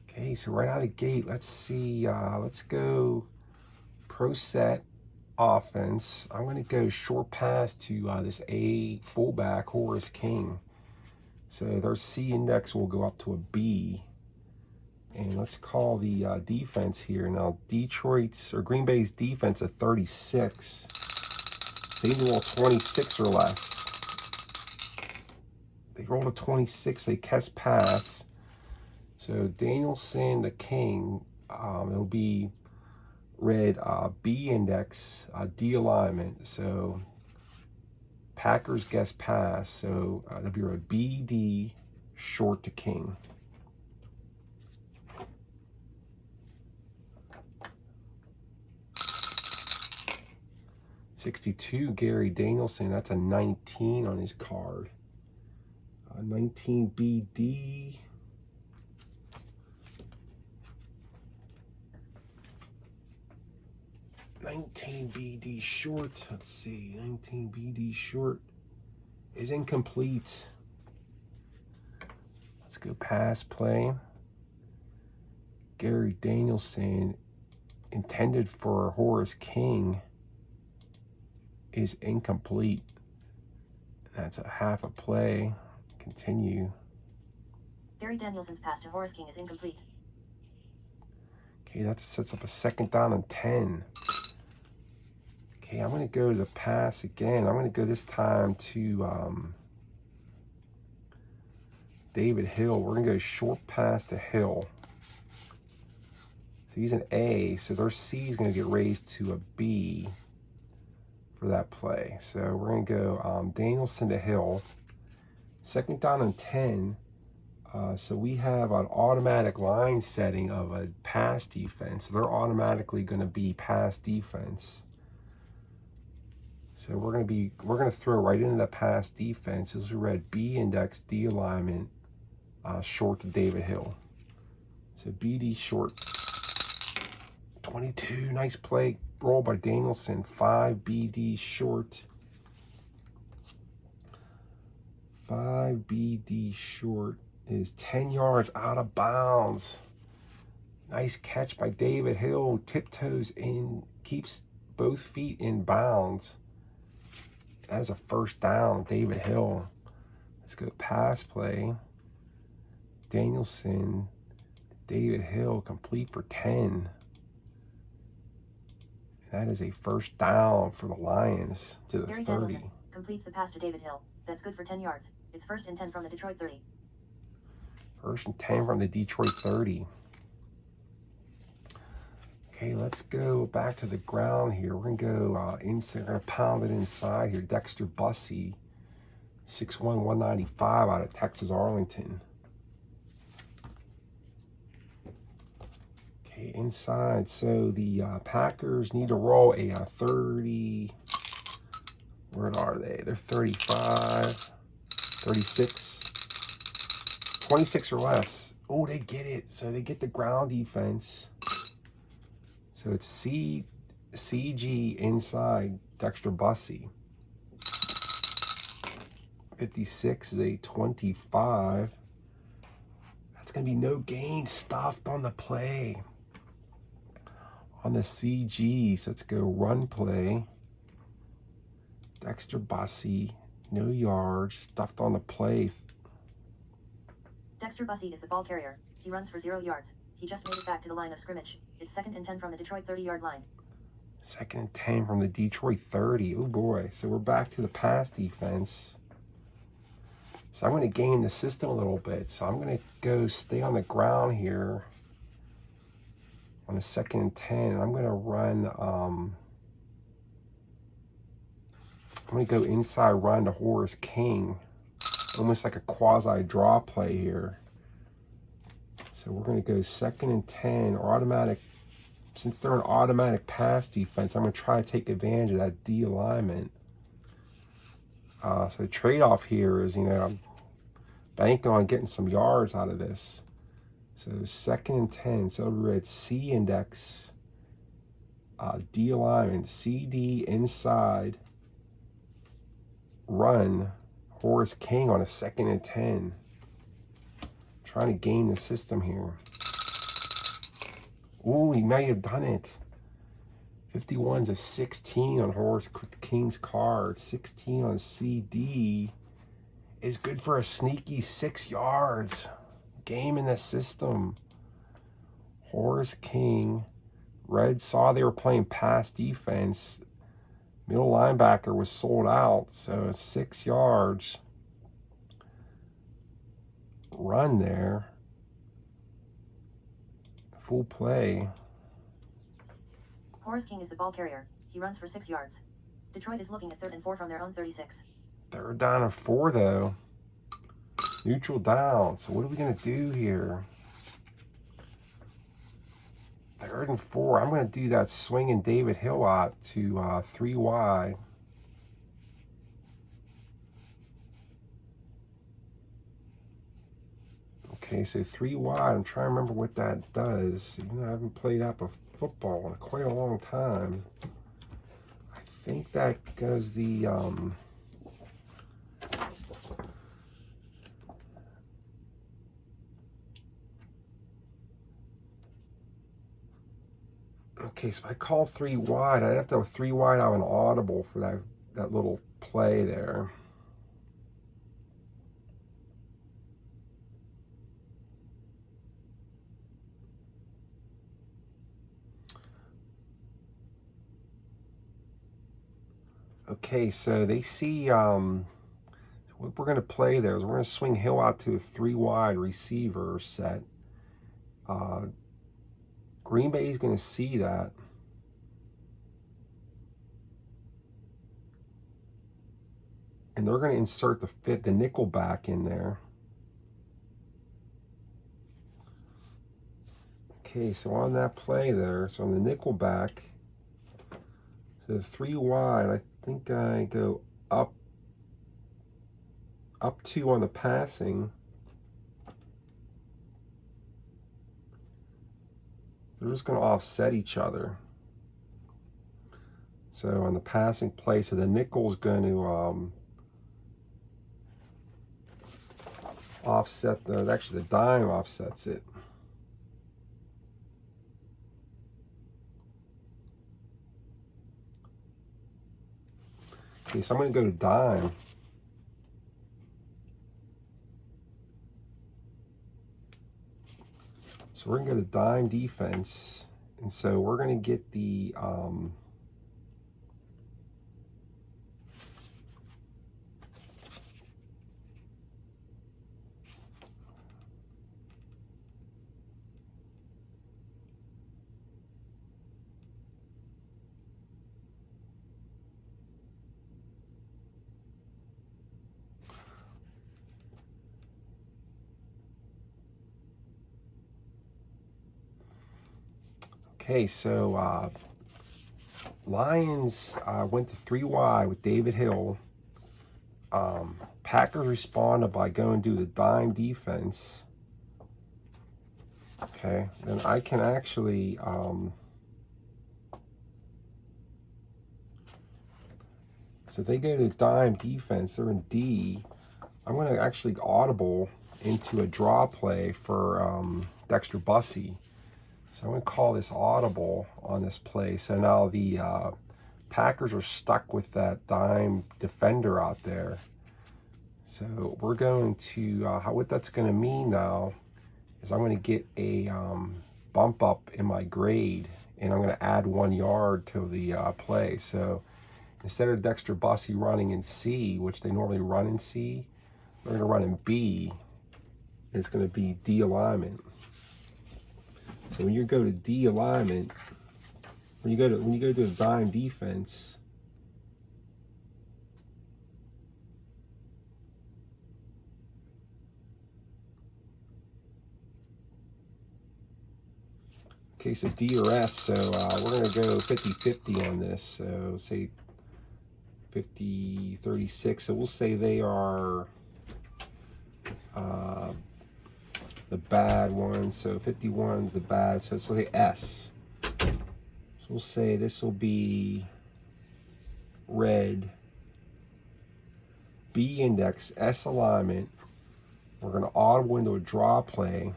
Okay, so right out of the gate, let's see. Let's go pro set offense. I'm going to go short pass to this A fullback, Horace King. So their C index will go up to a B. And let's call the defense here. Now, Green Bay's defense at 36. So they roll 26 or less. They rolled a 26, they catch pass. So Danielson, the King, it'll be read B index, D alignment. So Packers guess pass. So it'll be read BD short to King. $62, Gary Danielson. That's a 19 on his card. 19 BD. BD short. Let's see. 19 BD short is incomplete. Let's go pass play. Gary Danielson, intended for Horace King, is incomplete. That's a half a play. Continue. Gary Danielson's pass to Horace King is incomplete. Okay, that sets up a 2nd down and 10. Okay, I'm going to go to the pass again. I'm going to go this time to David Hill. We're going to go short pass to Hill. So he's an A, so their C is going to get raised to a B for that play. So we're going to go Danielson to Hill. 2nd down and 10. So we have an automatic line setting of a pass defense. So they're automatically going to be pass defense. So we're going to throw right into the pass defense. This is read B index, D alignment, short to David Hill. So BD short. 22, nice play. Roll by Danielson. 5 BD short. 5 BD short is 10 yards out of bounds. Nice catch by David Hill. Tiptoes in, keeps both feet in bounds. That's a 1st down, David Hill. Let's go pass play. Danielson, David Hill, complete for 10. That is a 1st down for the Lions to the Gary 30. Danielson completes the pass to David Hill. That's good for 10 yards. It's 1st and 10 from the Detroit 30. 1st and 10 from the Detroit 30. Okay, let's go back to the ground here. We're going to go inside. We're going to pound it inside here. Dexter Bussey, 6'1", 195 out of Texas Arlington. Okay, inside. So the Packers need to roll a 30. Where are they? They're 35, 36, 26 or less. Oh, they get it. So they get the ground defense. So it's CG inside Dexter Bussey. 56 is a 25. That's going to be no gain, stuffed on the play. On the CG, so let's go run play. Dexter Bussey, no yards, stuffed on the play. Dexter Bussey is the ball carrier. He runs for 0 yards. He just made it back to the line of scrimmage. It's 2nd and 10 from the Detroit 30-yard line. 2nd and 10 from the Detroit 30. Oh boy. So we're back to the pass defense. So I'm going to game the system a little bit. So I'm going to go stay on the ground here on the 2nd and 10. And I'm going to run, I'm going to go inside run to Horace King. Almost like a quasi draw play here. So we're going to go 2nd and 10 or automatic. Since they're an automatic pass defense, I'm going to try to take advantage of that D alignment. So the trade-off here is, I'm banking on getting some yards out of this. So 2nd and 10. So we're at C index, D alignment, CD inside, run, Horace King on a 2nd and 10. Trying to game the system here. Ooh, he may have done it. 51's a 16 on Horace King's card. 16 on CD is good for a sneaky 6 yards. Game in the system. Horace King. Red saw they were playing pass defense. Middle linebacker was sold out, so 6 yards. Run there. Full play. Horace King is the ball carrier. He runs for 6 yards. Detroit is looking at 3rd and 4 from their own 36. 3rd down and 4 though. Neutral down. So what are we going to do here? 3rd and 4. I'm going to do that swinging David Hillott to 3 wide. Okay, so 3 wide. I'm trying to remember what that does. Even though I haven't played APBA football in quite a long time. I think that does the okay, so if I call 3 wide, I'd have to have 3 wide out an audible for that little play there. Okay, so they see what we're going to play there is we're going to swing Hill out to a 3 wide receiver set. Green Bay is going to see that. And they're going to insert the nickel back in there. Okay, so on that play there, so on the nickel back, so 3 wide, I think I go up 2 on the passing. They're just going to offset each other. So on the passing play, so the nickel's going to offset actually the dime offsets it. Okay, so I'm going to go to dime. So we're going to go to dime defense. And so we're going to get the Okay, so Lions went to 3 wide with David Hill. Packers responded by going to the dime defense. Okay, then I can actually so they go to dime defense. They're in D. I'm going to actually audible into a draw play for Dexter Bussey. So I'm going to call this audible on this play. So now the Packers are stuck with that dime defender out there. So we're going to, what that's going to mean now is I'm going to get a bump up in my grade, and I'm going to add 1 yard to the play. So instead of Dexter Bussey running in C, which they normally run in C, they're going to run in B. And it's going to be D alignment. So when you go to D alignment, when you go to the dime defense, okay, so D or S, so we're going to go 50-50 on this. So say 50-36. So we'll say they are the bad one. So 51's the bad. So let's say S. So we'll say this will be red, B index, S alignment. We're going to audible into a draw play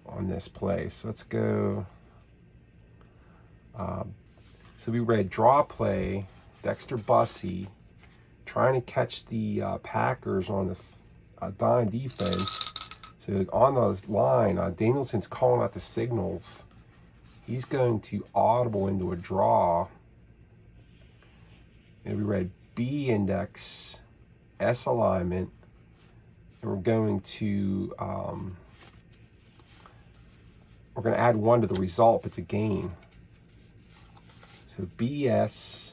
on this play. So let's go. So we read draw play, Dexter Bussey trying to catch the Packers on the dime defense. So on the line, Danielson's calling out the signals. He's going to audible into a draw. And we read B index, S alignment. And we're going to add 1 to the result if it's a gain. So BS,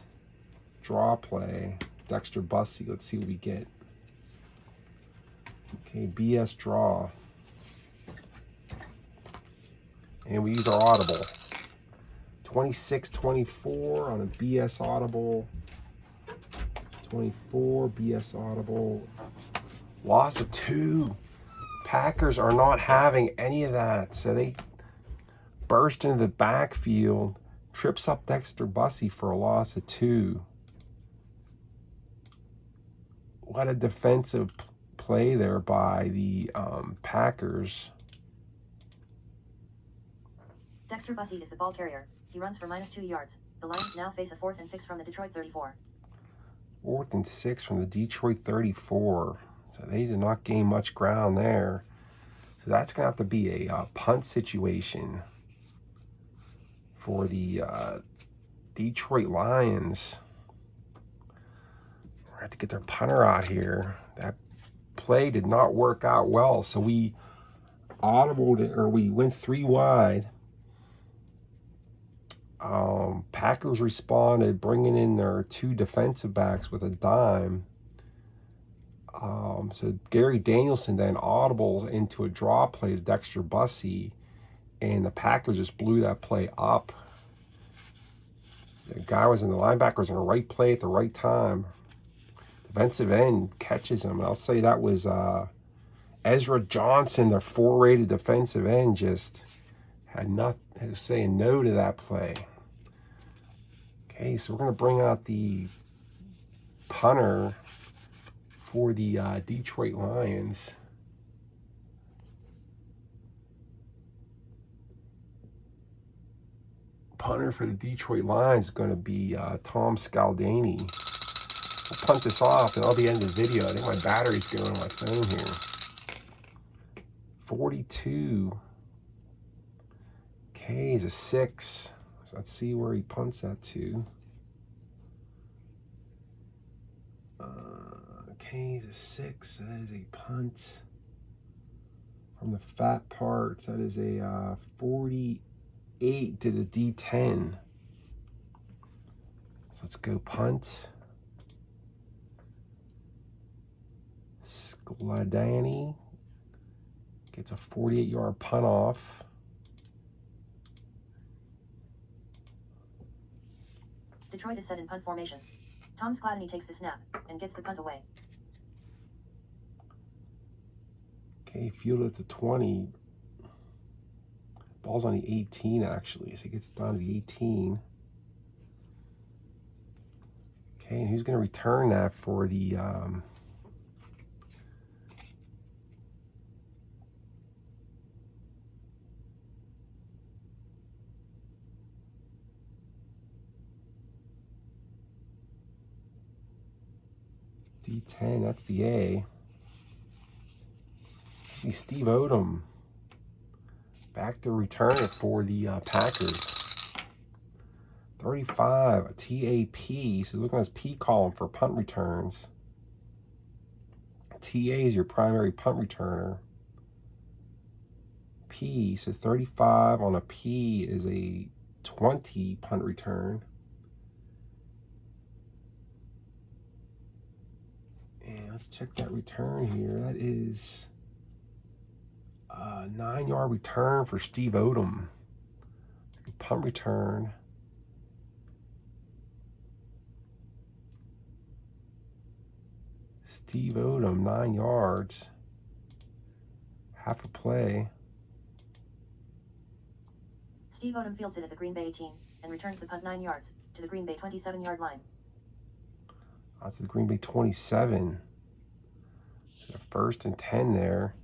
draw play, Dexter Bussey. Let's see what we get. Okay, BS draw. And we use our audible. 26-24 on a BS audible. 24, BS audible. Loss of 2. Packers are not having any of that. So they burst into the backfield, trips up Dexter Bussey for a loss of 2. What a defensive play there by the Packers. Dexter Bussey is the ball carrier. He runs for -2 yards. The Lions now face a 4th and 6 from the Detroit 34. 4th and 6 from the Detroit 34. So they did not gain much ground there. So that's going to have to be a punt situation for the Detroit Lions. We're going to have to get their punter out here. That play did not work out well. So we we went 3 wide. Packers responded, bringing in their 2 defensive backs with a dime. So Gary Danielson then audibles into a draw play to Dexter Bussey, and the Packers just blew that play up. The linebacker was in the right play at the right time. Defensive end catches him, and I'll say that was Ezra Johnson, their 4-rated defensive end, just had nothing saying no to that play. Okay, so we're going to bring out the punter for the Detroit Lions. Punter for the Detroit Lions is going to be Tom Scaldani. We'll punt this off, and that'll be the end of the video. I think my battery's going on my phone here. 42. Okay, he's a 6. So let's see where he punts that to. Okay, he's a 6. That is a punt from the fat parts. That is a 48 to the D10. So let's go punt. Scladani gets a 48-yard punt off. Detroit is set in punt formation. Tom Skladany takes the snap and gets the punt away. Okay, fielded at the 20. Ball's on the 18 actually, so he gets it down to the 18. Okay, and who's going to return that for the D10? That's the A. He's Steve Odom. Back to return it for the Packers. 35, a TAP. So looking at his P column for punt returns. TA is your primary punt returner. P, so 35 on a P is a 20 punt return. And let's check that return here. That is a 9-yard return for Steve Odom. Punt return. Steve Odom, 9 yards. Half a play. Steve Odom fields it at the Green Bay 18 and returns the punt 9 yards to the Green Bay 27-yard line. That's the Green Bay 27. So first and 10 there.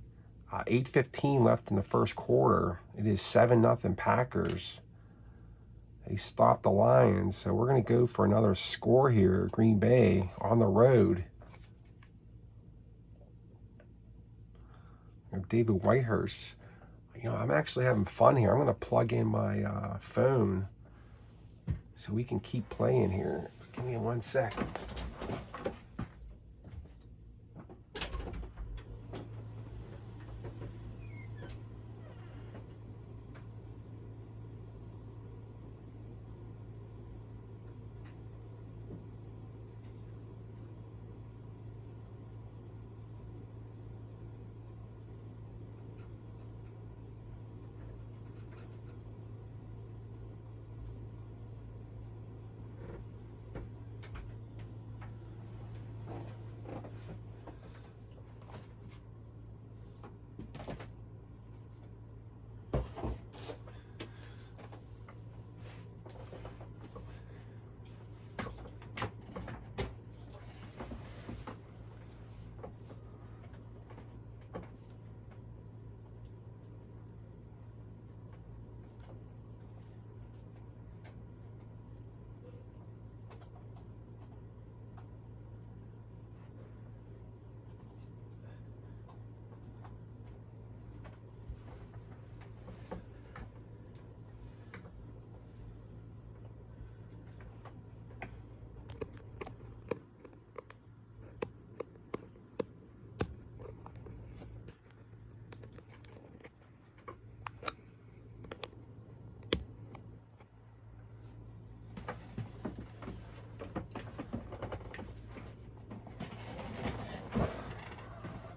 8:15 left in the first quarter. It is 7-0 Packers. They stopped the Lions, so we're going to go for another score here. Green Bay on the road. David Whitehurst. You know, I'm actually having fun here. I'm going to plug in my phone so we can keep playing here. Just give me 1 second.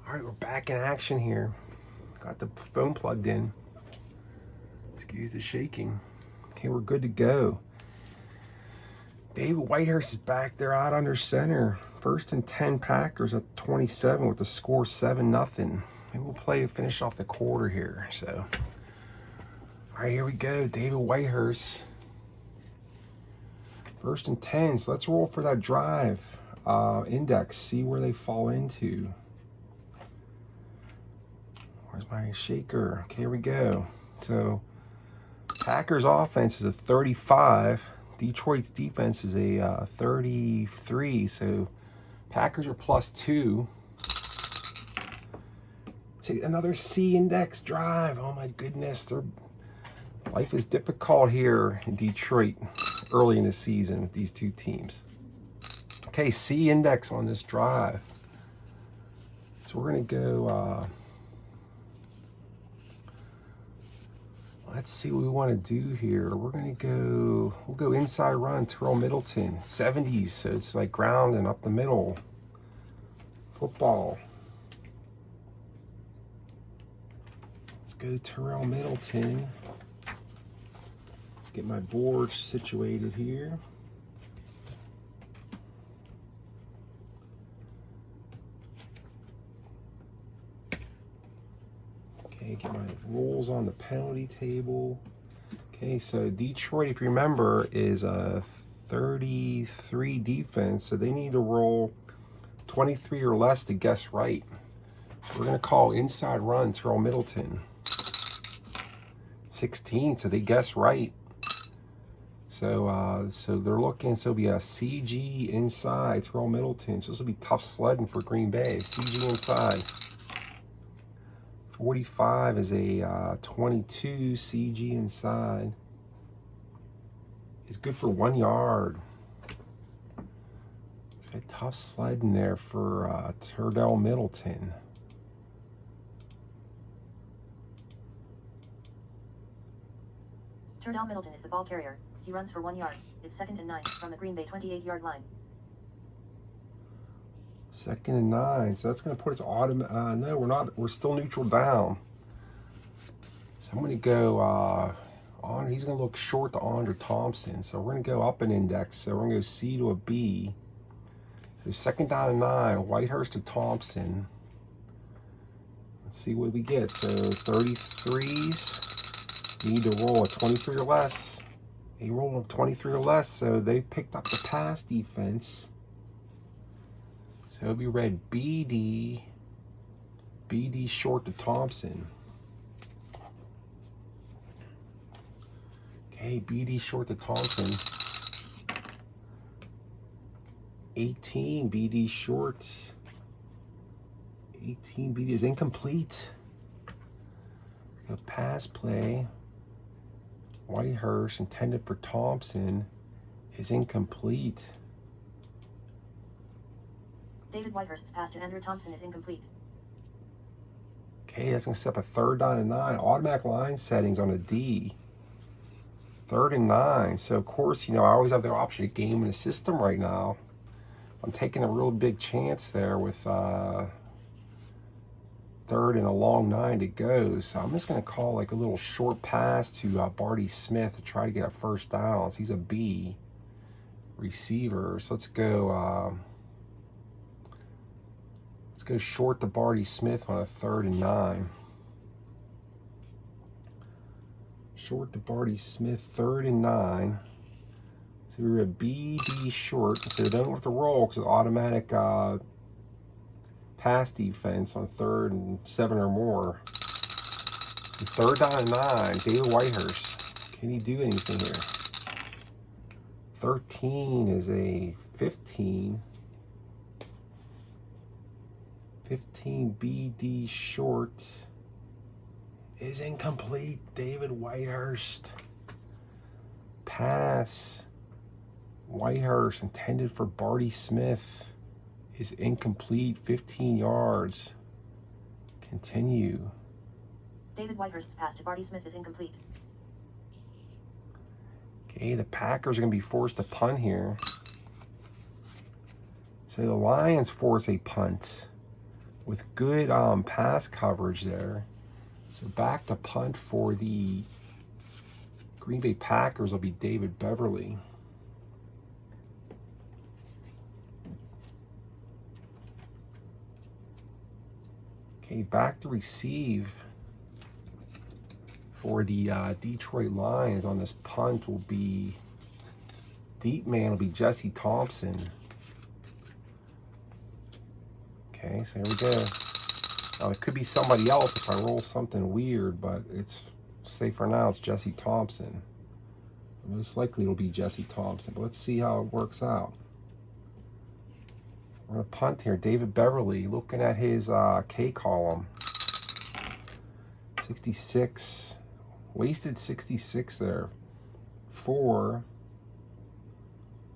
All right, we're back in action here. Got the phone plugged in. Excuse the shaking. Okay, we're good to go. David Whitehurst is back there out under center. First and 10 Packers at 27 with the score 7-0. Maybe we'll finish off the quarter here. So, all right, here we go. David Whitehurst. First and 10. So let's roll for that drive index. See where they fall into. Where's my shaker? Okay, here we go. So Packers offense is a 35. Detroit's defense is a 33. So Packers are +2. Take another C index drive. Oh my goodness, life is difficult here in Detroit early in the season with these two teams. Okay, C index on this drive. So we're gonna go. Let's see what we want to do here. We'll go inside run, Terrell Middleton, 70s, so it's like ground and up the middle. Football. Let's go Terrell Middleton. Get my board situated here. Okay, get my rules on the penalty table. Okay, so Detroit, if you remember, is a 33 defense, so they need to roll 23 or less to guess right. So we're going to call inside run Terrell Middleton. 16, so they guess right. So so they're looking, so it'll be a CG inside Terrell Middleton. So this will be tough sledding for Green Bay. CG inside. 45 is a 22 CG inside. It's good for 1 yard. So tough sledding there for Terrell Middleton. Terrell Middleton is the ball carrier. He runs for 1 yard. It's 2nd and 9 from the Green Bay 28-yard line. 2nd and 9. So that's going to put us no, we're not. We're still neutral down. So I'm going to go on. He's going to look short to Andre Thompson. So we're going to go up an index. So we're going to go C to a B. So 2nd down and 9. Whitehurst to Thompson. Let's see what we get. So 33s. Need to roll a 23 or less. They rolled a 23 or less, so they picked up the pass defense. So it'll be read BD short to Thompson. Okay, BD short to Thompson. 18 BD short. 18 BD is incomplete. A pass play. Whitehurst intended for Thompson is incomplete. David Whitehurst's pass to Andrew Thompson is incomplete. Okay, that's going to set up a 3rd down and 9. Automatic line settings on a D. 3rd and 9. So, of course, I always have the option of game in the system right now. I'm taking a real big chance there with 3rd and a long 9 to go. So I'm just going to call like a little short pass to Barty Smith to try to get a 1st down. So he's a B receiver. So let's go short to Barty Smith on a 3rd and 9. Short to Barty Smith, 3rd and 9. So we're a BD short. So they don't have to roll because it's automatic pass defense on 3rd and 7 or more. 3rd down and 9. David Whitehurst. Can he do anything here? 13 is a 15. 15 BD short is incomplete. David Whitehurst. Pass. Whitehurst intended for Barty Smith is incomplete. 15 yards. Continue. David Whitehurst's pass to Barty Smith is incomplete. Okay, the Packers are going to be forced to punt here. So the Lions force a punt with good pass coverage there. So back to punt for the Green Bay Packers will be David Beverly. Okay, back to receive for the Detroit Lions on this punt will be deep man will be Jesse Thompson. Okay, so here we go. Now it could be somebody else if I roll something weird, but it's safe for now. It's Jesse Thompson. Most likely it'll be Jesse Thompson, but let's see how it works out. We're gonna punt here. David Beverly, looking at his K column. 66, wasted 66 there. 4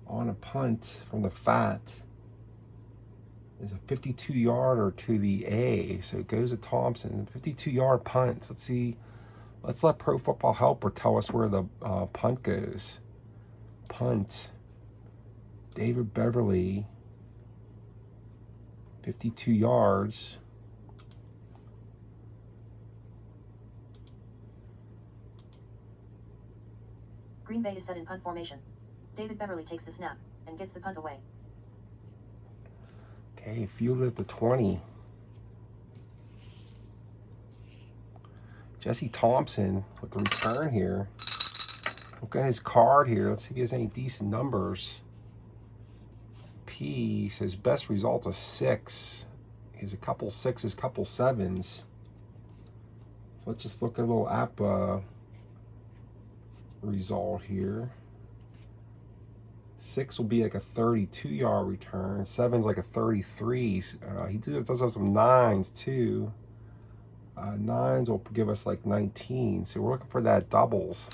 on a punt from the fat. Is a 52-yarder to the A, so it goes to Thompson. 52-yard punt. Let's see. Let's let Pro Football Helper tell us where the punt goes. Punt. David Beverly. 52 yards. Green Bay is set in punt formation. David Beverly takes the snap and gets the punt away. Okay, fielded at the 20. Jesse Thompson with the return here. Look at his card here. Let's see if he has any decent numbers. P says best result of 6. He has a couple 6s, couple 7s. So let's just look at a little APBA result here. 6 will be like a 32-yard return. 7's like a 33. He does have some 9s too. 9s will give us like 19. So we're looking for that doubles.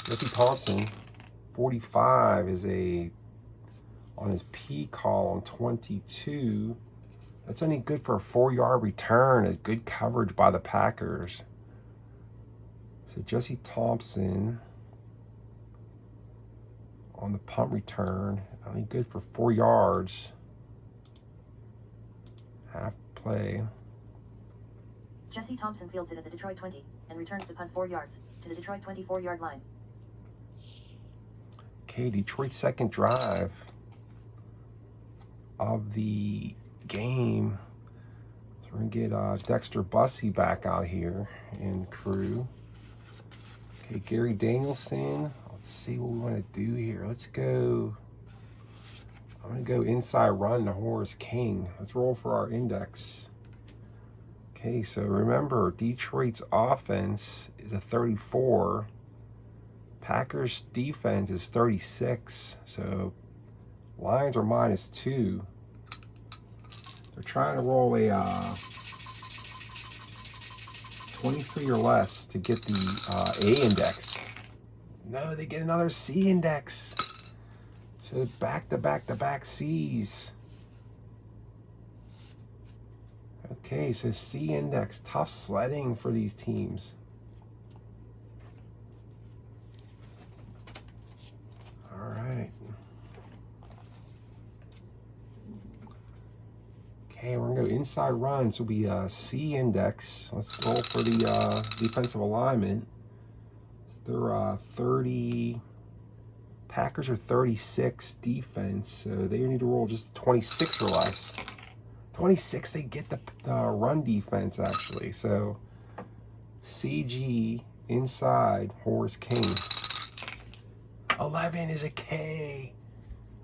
Jesse Thompson, 45 is on his P column, 22. That's only good for a 4-yard return. It's good coverage by the Packers. So Jesse Thompson on the punt return, only good for 4 yards. Half play. Jesse Thompson fields it at the Detroit 20 and returns the punt 4 yards to the Detroit 24-yard line. Okay, Detroit's second drive of the game. So we're going to get Dexter Bussey back out here in crew. Okay, Gary Danielson. Let's see what we want to do here. Let's go. I'm going to go inside run to Horace King. Let's roll for our index. Okay, so remember, Detroit's offense is a 34. Packers defense is 36. So Lions are -2. They're trying to roll a 23 or less to get the A index. No, they get another C index. So back-to-back C's. Okay, so C index. Tough sledding for these teams. All right. Okay, we're going to go inside run. So we C index. Let's roll for the defensive alignment. They're 30. Packers are 36 defense, so they need to roll just 26 or less. 26, they get the run defense actually. So CG inside Horace King. 11 is a K.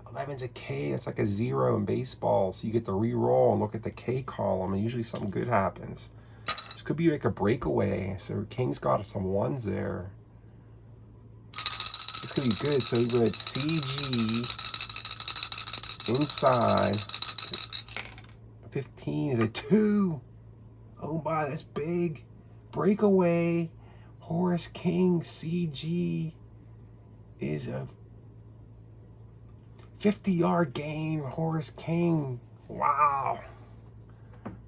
11's a K. That's like a 0 in baseball. So you get to re-roll and look at the K column, and usually something good happens. This could be like a breakaway. So King's got some 1s there. This could be good. So we had CG inside. 15 is a 2. Oh my, that's big. Breakaway. Horace King, CG is a 50-yard gain. Horace King. Wow.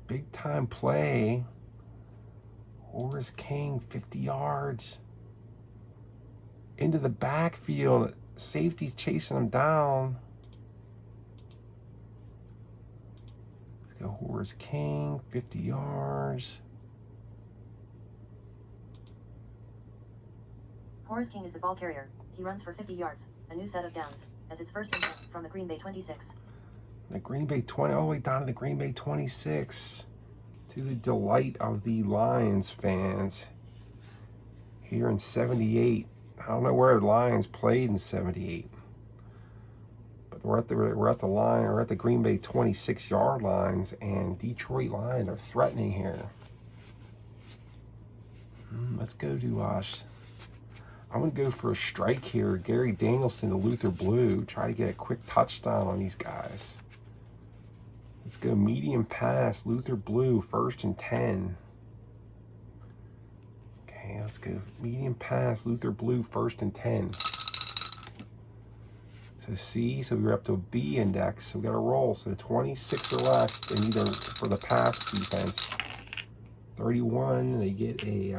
Big time play. Horace King, 50 yards. Into the backfield. Safety chasing him down. Let's go Horace King, 50 yards. Horace King is the ball carrier. He runs for 50 yards, a new set of downs, as its first input from the Green Bay 26. The Green Bay 20, all the way down to the Green Bay 26. To the delight of the Lions fans here in 78. I don't know where the Lions played in 78. But we're at the line, we're at the Green Bay 26-yard lines, and Detroit Lions are threatening here. Let's go to I'm going to go for a strike here. Gary Danielson to Luther Blue. Try to get a quick touchdown on these guys. Let's go medium pass. Luther Blue, 1st and 10. Okay, let's go medium pass. Luther Blue, 1st and 10. So C, so we're up to a B index. So we got to roll. So 26 or less, they need to, for the pass defense. 31, they get a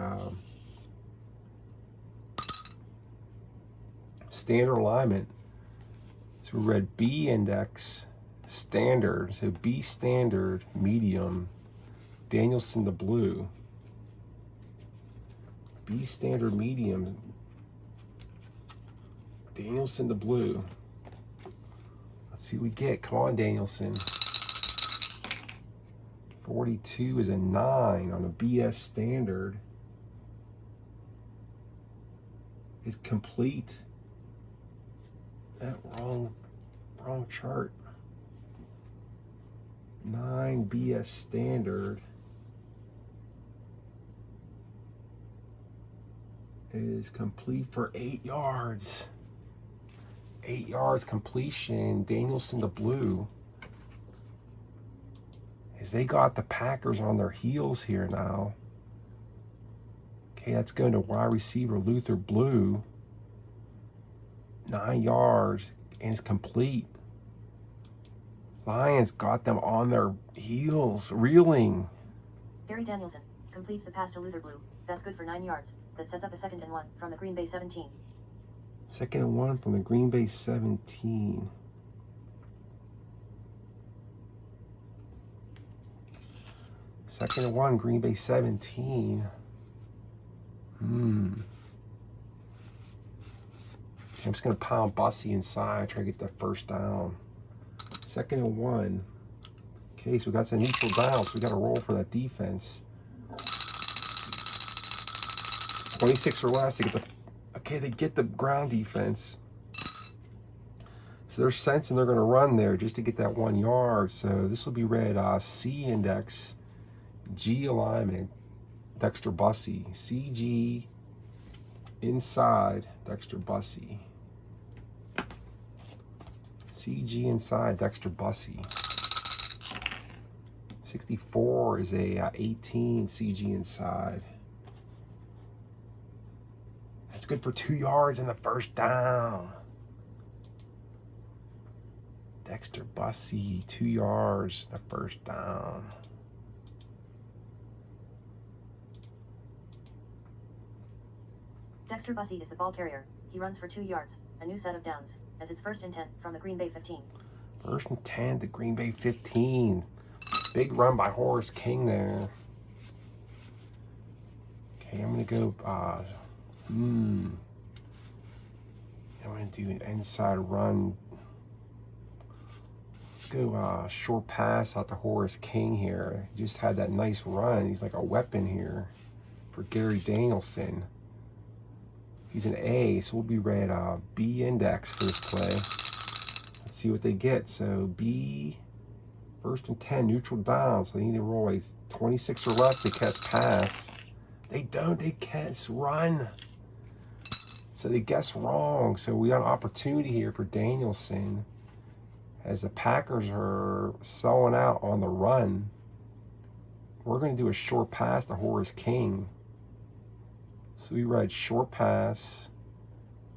standard alignment. So we read B index, standard. So B standard, medium, Danielson to Blue. B standard, medium, Danielson to Blue. Let's see what we get. Come on, Danielson. 42 is a 9 on a BS standard. It's complete. That wrong chart. 9 BS standard is complete for 8 yards. 8 yards completion. Danielson the blue. As they got the Packers on their heels here now. Okay, that's going to wide receiver Luther Blue. 9 yards and it's complete. Lions got them on their heels, reeling. Gary Danielson completes the pass to Luther Blue. That's good for 9 yards. That sets up a 2nd and 1 from the Green Bay 17. 2nd and 1 from the Green Bay 17. Second and 1, Green Bay 17. I'm just going to pound Bussy inside, try to get that first down. 2nd and 1. Okay, so we got some neutral down, so we got to roll for that defense. 26 or less to get the... Okay, they get the ground defense. So they're sensing they're going to run there just to get that 1 yard. So this will be read C index, G alignment, Dexter Bussy. CG inside, Dexter Bussy. CG inside, Dexter Bussy. 64 is a 18 CG inside. That's good for 2 yards and the first down. Dexter Bussy, 2 yards, the first down. Dexter Bussy is the ball carrier. He runs for 2 yards, a new set of downs, as it's 1st and 10 from the Green Bay 15. 1st and 10 to Green Bay 15. Big run by Horace King there. Okay, I'm going to go, I'm going to do an inside run. Let's go short pass out to Horace King here. He just had that nice run. He's like a weapon here for Gary Danielson. He's an A, so we'll be read B index for this play. Let's see what they get. So B, 1st and 10, neutral down. So they need to roll a 26 or less to catch pass. They don't, they catch run. So they guess wrong. So we got an opportunity here for Danielson as the Packers are selling out on the run. We're going to do a short pass to Horace King. So we read short pass,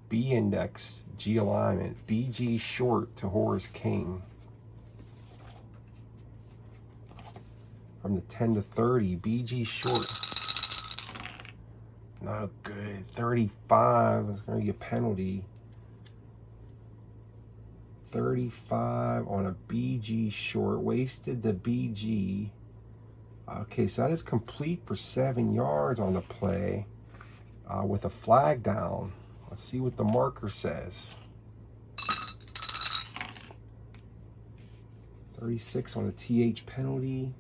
B index, G alignment, BG short to Horace King. From the 10 to 30, BG short. No good. 35, that's going to be a penalty. 35 on a BG short, wasted the BG. Okay, so that is complete for 7 yards on the play. With a flag down. Let's see what the marker says. 36 on a TH penalty.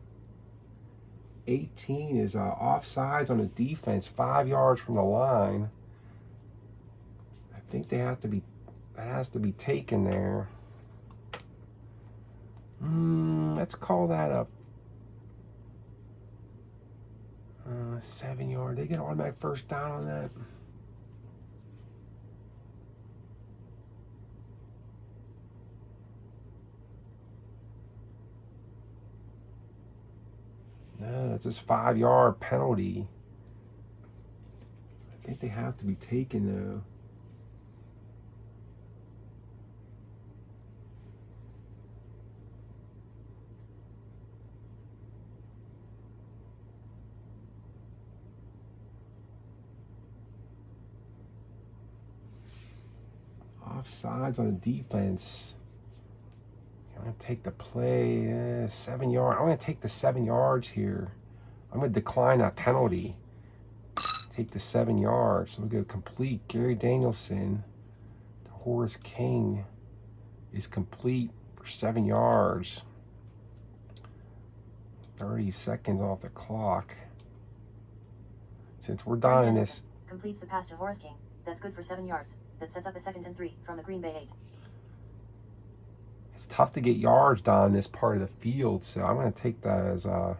18 is offsides on the defense, 5 yards from the line. I think that has to be taken there. Let's call that a 7 yard. They get automatic first down on that. No, it's just 5 yard penalty. I think they have to be taken though. Offsides on the defense. I'm going to take the play. 7 yards. I'm going to take the 7 yards here. I'm going to decline that penalty. Take the 7 yards. So we go complete. Gary Danielson to Horace King is complete for 7 yards. 30 seconds off the clock. Since we're Brian dying Danielson this, completes the pass to Horace King. That's good for 7 yards. That sets up a 2nd and 3 from the Green Bay 8. it's tough to get yards down this part of the field, so I'm going to take that as a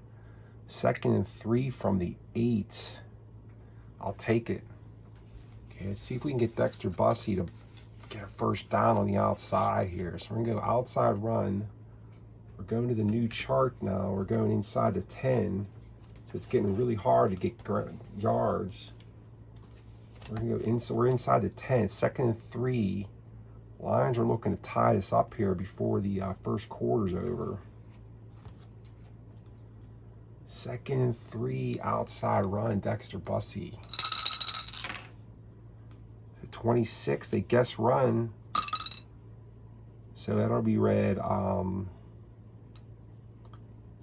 2nd and 3 from the 8. I'll take it. Okay, let's see if we can get Dexter Bussey to get a first down on the outside here. So we're going to go outside run. We're going to the new chart now. We're going inside the 10. So it's getting really hard to get yards. We're going to go we're inside the 10. 2nd and 3. Lions are looking to tie this up here before the first quarter's over. 2nd and 3, outside run, Dexter Bussey. 26, they guess run. So that'll be read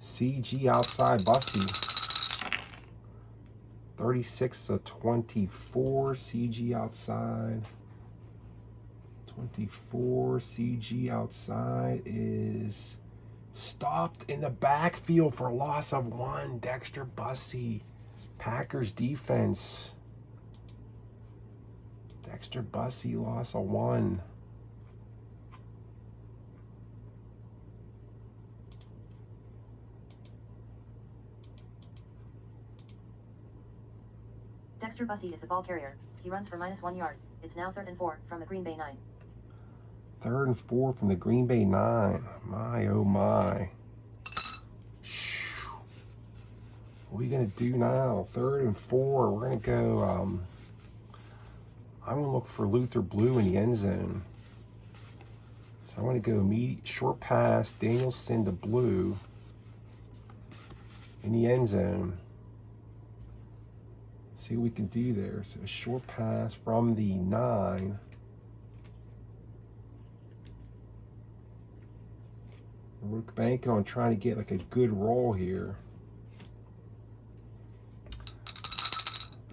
CG outside Bussey. 36 to 24, CG outside. 24, CG outside is stopped in the backfield for a loss of 1. Dexter Bussey, Packers defense. Dexter Bussey, loss of 1. Dexter Bussey is the ball carrier. He runs for -1 yard. It's now 3rd and 4 from the Green Bay 9. 3rd and 4 from the Green Bay 9. My, oh my. What are we going to do now? 3rd and 4. We're going to go, I'm going to look for Luther Blue in the end zone. So I'm going to go immediate short pass, Danielson to Blue in the end zone. See what we can do there. So a short pass from the 9. We're banking on trying to get like a good roll here.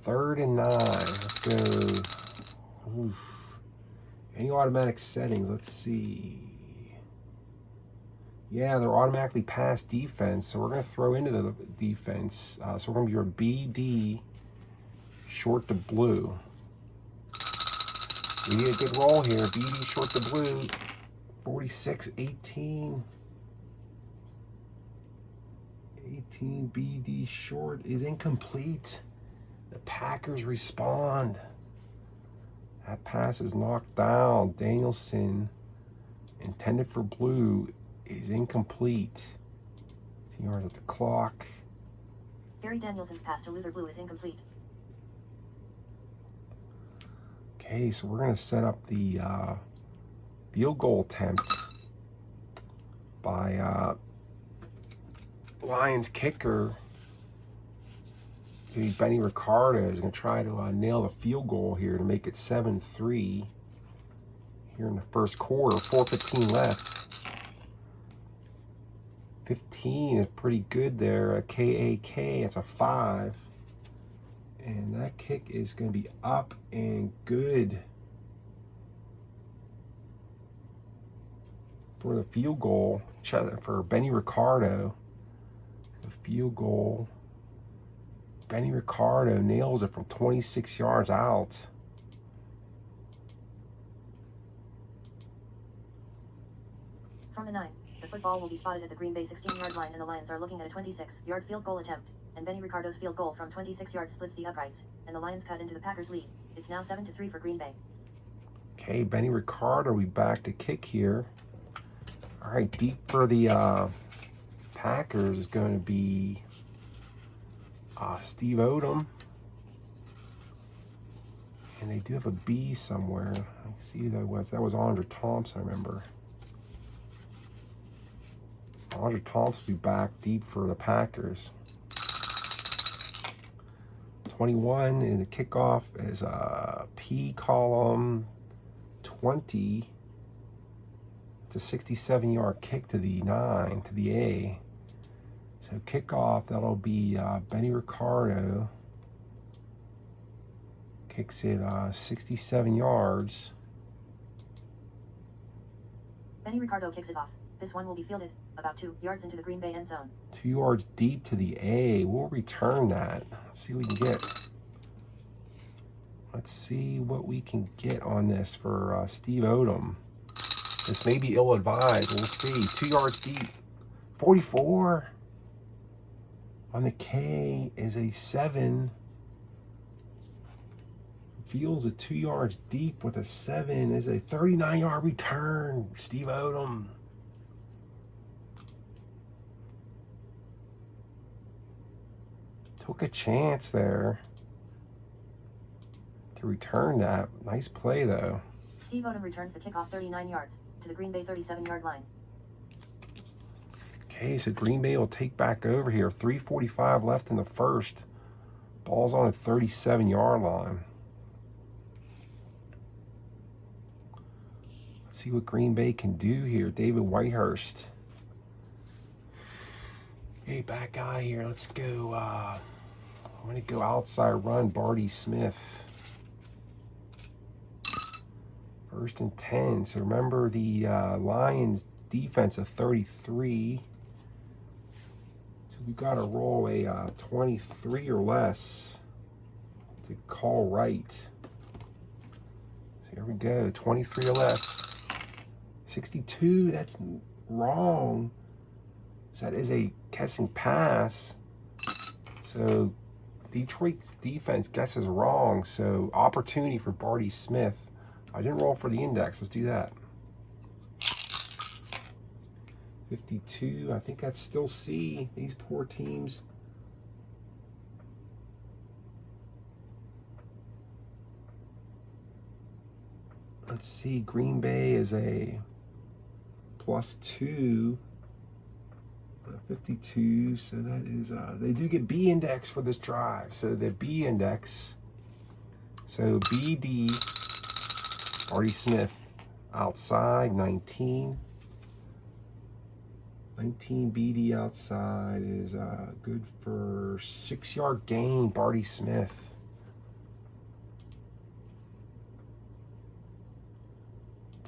3rd and 9. Let's go. Oof. Any automatic settings? Let's see. Yeah, they're automatically pass defense, so we're going to throw into the defense. So we're going to be your BD short to Blue. We need a good roll here. BD short to Blue. 46-18. 18 BD short is incomplete. The Packers respond. That pass is knocked down. Danielson, intended for Blue, is incomplete. 10 yards at the clock. Gary Danielson's pass to Luther Blue is incomplete. Okay, so we're going to set up the field goal attempt by Lions kicker. Benny Ricardo is going to try to nail the field goal here to make it 7-3 here in the first quarter. 4:15 left. 15 is pretty good there. A KAK, it's a 5. And that kick is going to be up and good for the field goal for Benny Ricardo. The field goal. Benny Ricardo nails it from 26 yards out. From the 9, the football will be spotted at the Green Bay 16-yard line, and the Lions are looking at a 26-yard field goal attempt. And Benny Ricardo's field goal from 26 yards splits the uprights, and the Lions cut into the Packers' lead. It's now 7-3 for Green Bay. Okay, Benny Ricardo, we back to kick here. All right, deep for the Packers is going to be Steve Odom. And they do have a B somewhere. I see who that was. That was Andre Thompson, I remember. Andre Thompson will be back deep for the Packers. 21 in the kickoff is a P column 20. It's a 67-yard kick to the 9, to the A. So kickoff, that'll be Benny Ricardo. Kicks it 67 yards. Benny Ricardo kicks it off. This one will be fielded about 2 yards into the Green Bay end zone. 2 yards deep to the A. We'll return that. Let's see what we can get. Let's see what we can get on this for Steve Odom. This may be ill-advised. We'll see. 2 yards deep. 44. On the K is a 7. Feels a 2 yards deep with a 7 is a 39-yard return. Steve Odom. Took a chance there to return that. Nice play, though. Steve Odom returns the kickoff 39 yards to the Green Bay 37-yard line. Okay, so Green Bay will take back over here. 3:45 left in the first. Ball's on the 37-yard line. Let's see what Green Bay can do here. David Whitehurst. Hey, back guy here. Let's go. I'm going to go outside run, Barty Smith. 1st and 10. So remember the Lions defense of 33. So we've got to roll a 23 or less to call right. So here we go. 23 or less. 62. That's wrong. So that is a catching pass. So Detroit defense guesses wrong. So opportunity for Barty Smith. I didn't roll for the index. Let's do that. 52. I think that's still C. These poor teams. Let's see. Green Bay is a +2. 52. So that is, they do get B index for this drive. So the B index. So BD. Barty Smith outside, 19. 19 BD outside is good for 6-yard gain, Barty Smith.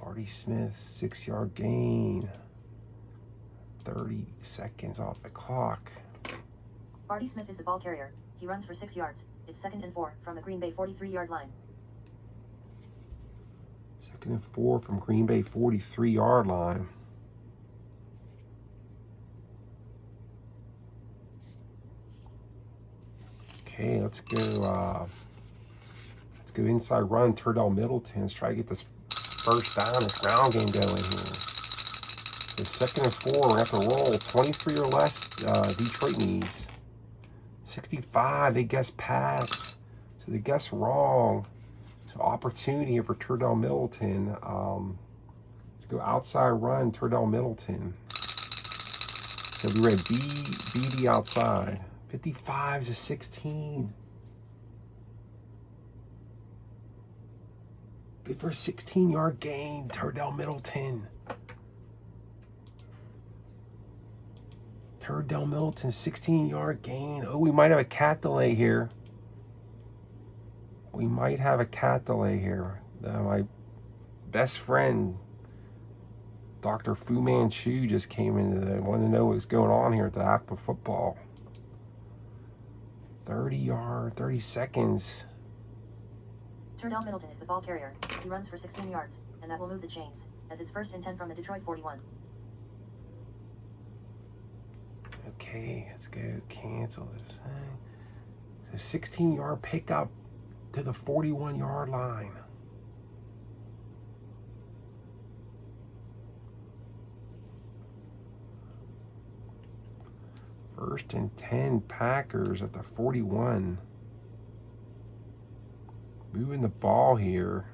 Barty Smith, 6-yard gain. 30 seconds off the clock. Barty Smith is the ball carrier. He runs for 6 yards. It's 2nd and 4 from the Green Bay 43-yard line. 2nd and 4 from Green Bay 43-yard line. Okay, let's go inside run, Turdell Middleton. Let's try to get this first down, this ground game going here. So 2nd and 4, we're going to have to roll. 23 or less, Detroit needs. 65, they guess pass. So they guess wrong. So opportunity here for Turdell Middleton. Let's go outside run, Turdell Middleton. So we read BD outside. 55 is a 16. Good for a 16-yard gain, Turdell Middleton. Turdell Middleton, 16-yard gain. Oh, we might have a cat delay here. We might have a cat delay here. My best friend, Dr. Fu Manchu, just came in. Wanted to know what's going on here at the APBA Football. 30 seconds. Turdell Middleton is the ball carrier. He runs for 16 yards, and that will move the chains, as it's 1st and 10 from the Detroit 41. Okay, let's go cancel this thing. So 16-yard pickup to the 41-yard line. First and 10 Packers at the 41. Moving the ball here.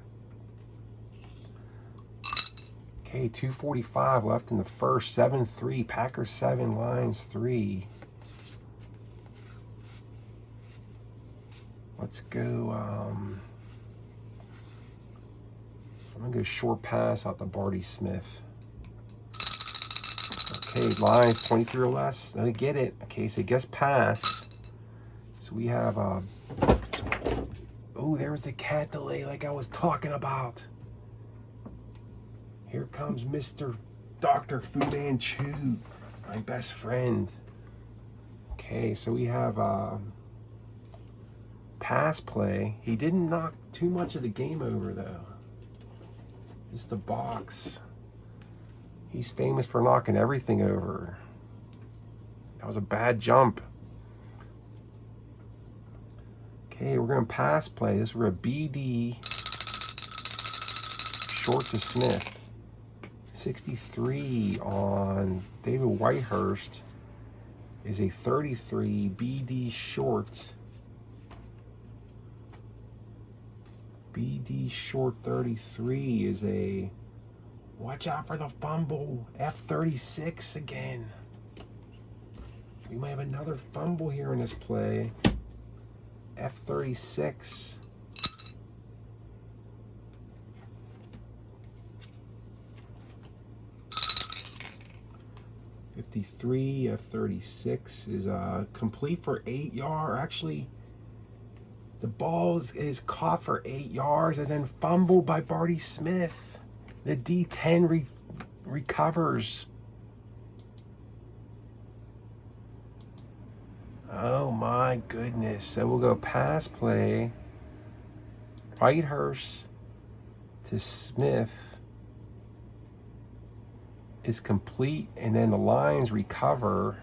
Okay, 2:45 left in the first. 7-3. Packers 7, Lions 3. Let's go. I'm going to go short pass out to Barty Smith. Okay, Lions 23 or less. Let me get it. Okay, so guess pass. So we have oh, there's the cat delay like I was talking about. Here comes Mr. Dr. Fu Manchu, my best friend. Okay, so we have pass play. He didn't knock too much of the game over though. Just the box. He's famous for knocking everything over. That was a bad jump. Okay, we're going to pass play. This we're a BD short to Smith. 63 on David Whitehurst is a 33 BD short. BD short 33 is a, watch out for the fumble, F36 again. We might have another fumble here in this play. F36. F53, F36 is complete for 8 yards. Actually, the ball is caught for 8 yards and then fumbled by Barty Smith. The D10 recovers. Oh my goodness. So we'll go pass play. Whitehurst to Smith is complete, and then the Lions recover.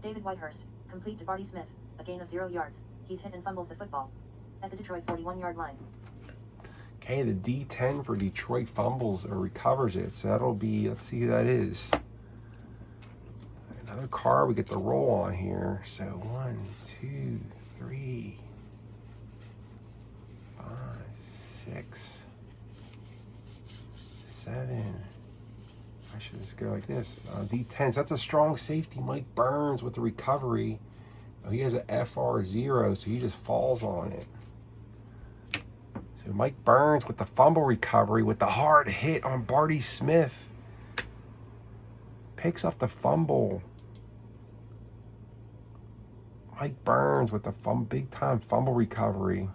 David Whitehurst, complete to Barty Smith, a gain of 0 yards. He's hit and fumbles the football at the Detroit 41-yard line. Okay, the D10 for Detroit fumbles or recovers it. So that'll be, let's see who that is. Another card we get the roll on here. So 1, 2, 3, 5, 6, 7. I should just go like this. D10s. That's a strong safety. Mike Burns with the recovery. Oh, he has an FR0, so he just falls on it. So Mike Burns with the fumble recovery with the hard hit on Barty Smith. Picks up the fumble. Mike Burns with the big time fumble recovery.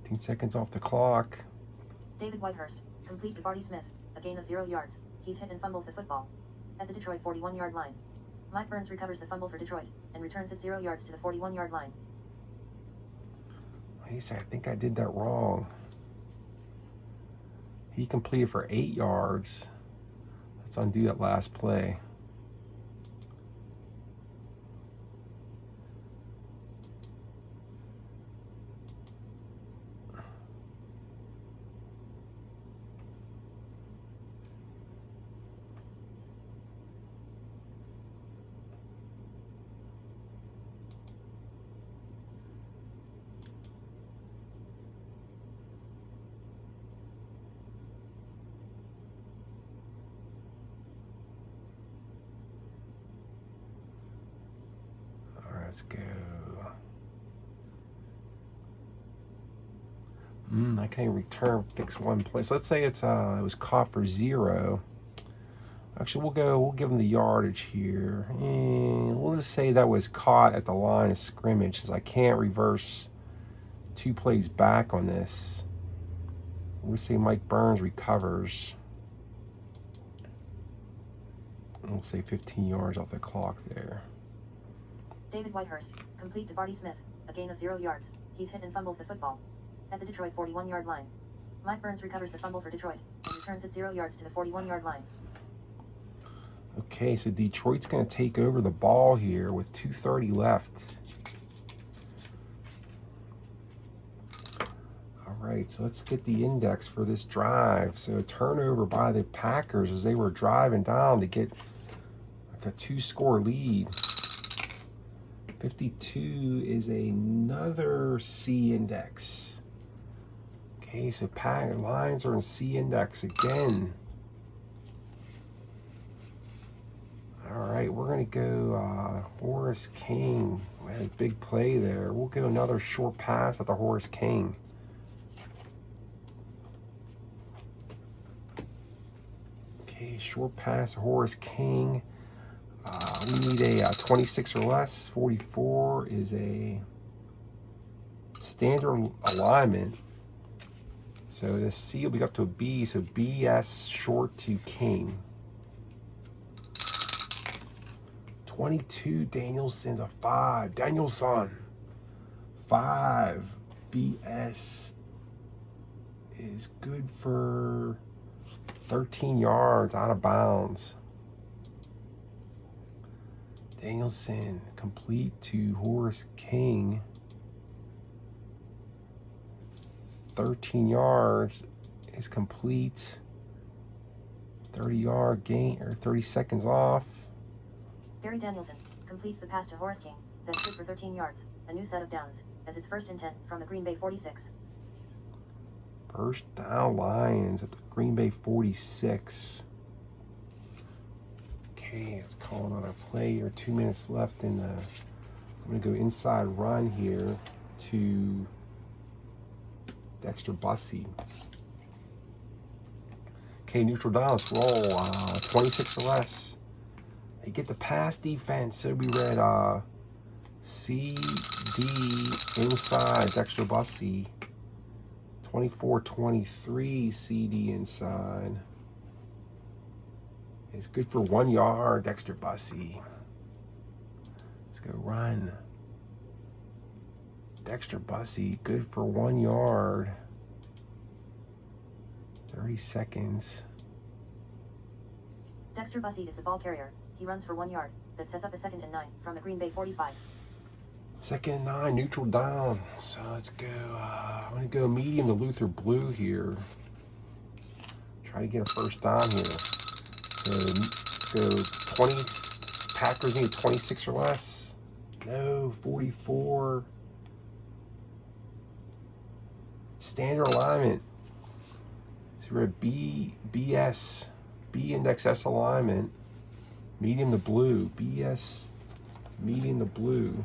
15 seconds off the clock. David Whitehurst, complete to Barty Smith, a gain of 0 yards. He's hit and fumbles the football at the Detroit 41-yard line. Mike Burns recovers the fumble for Detroit and returns it 0 yards to the 41-yard line. He said, I think I did that wrong. He completed for 8 yards. Let's undo that last play. Let's go. I can't return fix one place. Let's say it's it was caught for 0. Actually, we'll give him the yardage here. And we'll just say that was caught at the line of scrimmage, since I can't reverse 2 plays back on this. We'll say Mike Burns recovers. We'll say 15 yards off the clock there. David Whitehurst, complete to Barty Smith, a gain of 0 yards. He's hit and fumbles the football at the Detroit 41-yard line. Mike Burns recovers the fumble for Detroit and returns it 0 yards to the 41-yard line. Okay, so Detroit's going to take over the ball here with 2:30 left. All right, so let's get the index for this drive. So a turnover by the Packers as they were driving down to get like a 2-score lead. 52 is another C index. Okay, so Lions are in C index again. All right, we're going to go Horace King. We had a big play there. We'll go another short pass at the Horace King. Okay, short pass Horace King. We need a 26 or less. 44 is a standard alignment. So this C will be up to a B, so BS short to king. 22, Danielson's a 5. Danielson, 5. BS is good for 13 yards out of bounds. Danielson, complete to horse king. 13 yards is complete. 30-yard gain, or 30 seconds off. Gary Danielson completes the pass to Horace King. That's good for 13 yards. A new set of downs, as its first and 10 from the Green Bay 46. First down Lions at the Green Bay 46. Okay, let's call another play here. 2 minutes left in the. I'm going to go inside run here to Dexter Bussey. Okay, neutral down. Let's roll. 26 or less. They get the pass defense. So we read C, D inside Dexter Bussey. 24-23 CD inside. It's good for 1 yard, Dexter Bussey. Let's go run. Dexter Bussey, good for 1 yard. 30 seconds. Dexter Bussey is the ball carrier. He runs for 1 yard. That sets up a 2nd and 9 from the Green Bay 45. 2nd and 9, neutral down. So let's go. I'm going to go medium to Luther Blue here. Try to get a first down here. So let's go 20. Packers need 26 or less. No, 44. Standard alignment. So we're at BS. B index S alignment. Medium to blue. BS. Medium to blue.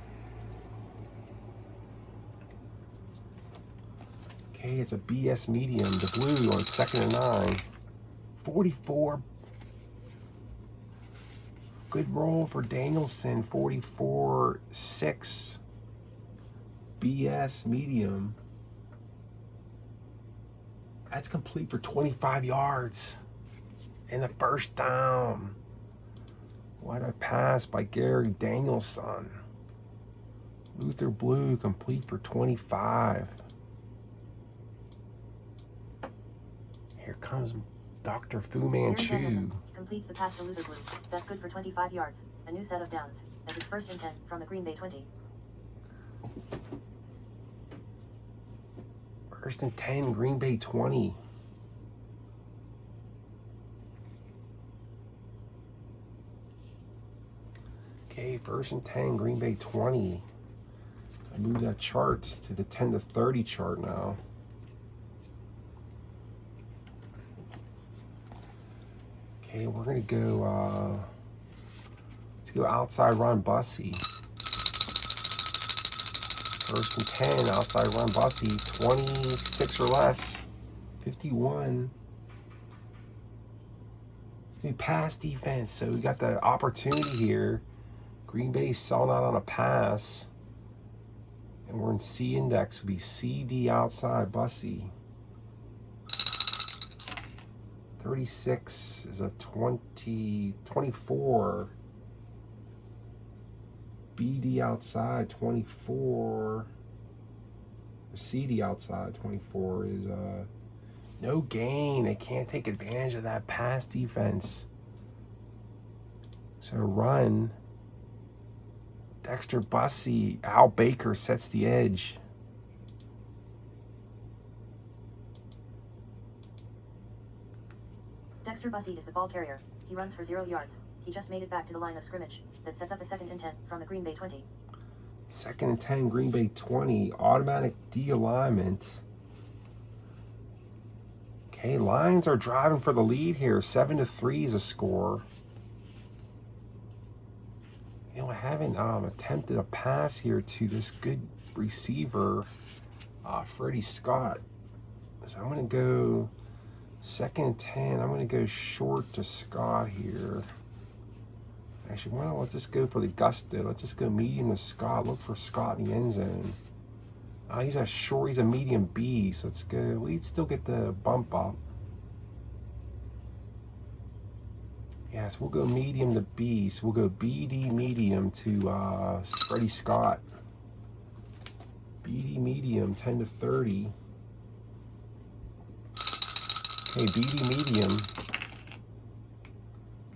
Okay, it's a BS medium, the blue on 2nd and 9. 44. Good roll for Danielson. 44-6. BS medium. That's complete for 25 yards. And the first down. What a pass by Gary Danielson. Luther Blue complete for 25. Here comes Dr. Fu Manchu. Completes the pass to Luther Blue. That's good for 25 yards. A new set of downs. As its first and 10 from the Green Bay 20. First and 10, Green Bay 20. Okay, first and 10, Green Bay 20. I move that chart to the 10 to 30 chart now. Okay, we're gonna go. Let's go outside run Bussey. First and 10, outside run Bussey. 26 or less. 51. It's gonna be pass defense, so we got the opportunity here. Green Bay selling out on a pass, and we're in C index. It'll be CD outside Bussey. 36 is a 24. BD outside 24. Or CD outside 24 is no gain. They can't take advantage of that pass defense. So run. Dexter Bussey, Al Baker sets the edge. Dexter Bussey is the ball carrier. He runs for 0 yards. He just made it back to the line of scrimmage. That sets up a 2nd and 10 from the Green Bay 20. 2nd and 10, Green Bay 20. Automatic D alignment. Okay, Lions are driving for the lead here. 7-3 is a score. You know, I haven't attempted a pass here to this good receiver, Freddie Scott. So I'm going to go 2nd and 10. I'm going to go short to Scott here. Actually, let's just go for the gusto. Let's just go medium to Scott. Look for Scott in the end zone. He's a short, he's a medium B, so let's go. We'd still get the bump up. Yes, we'll go medium to B. So we'll go BD medium to Freddie Scott. BD medium, 10 to 30. Okay, BD medium.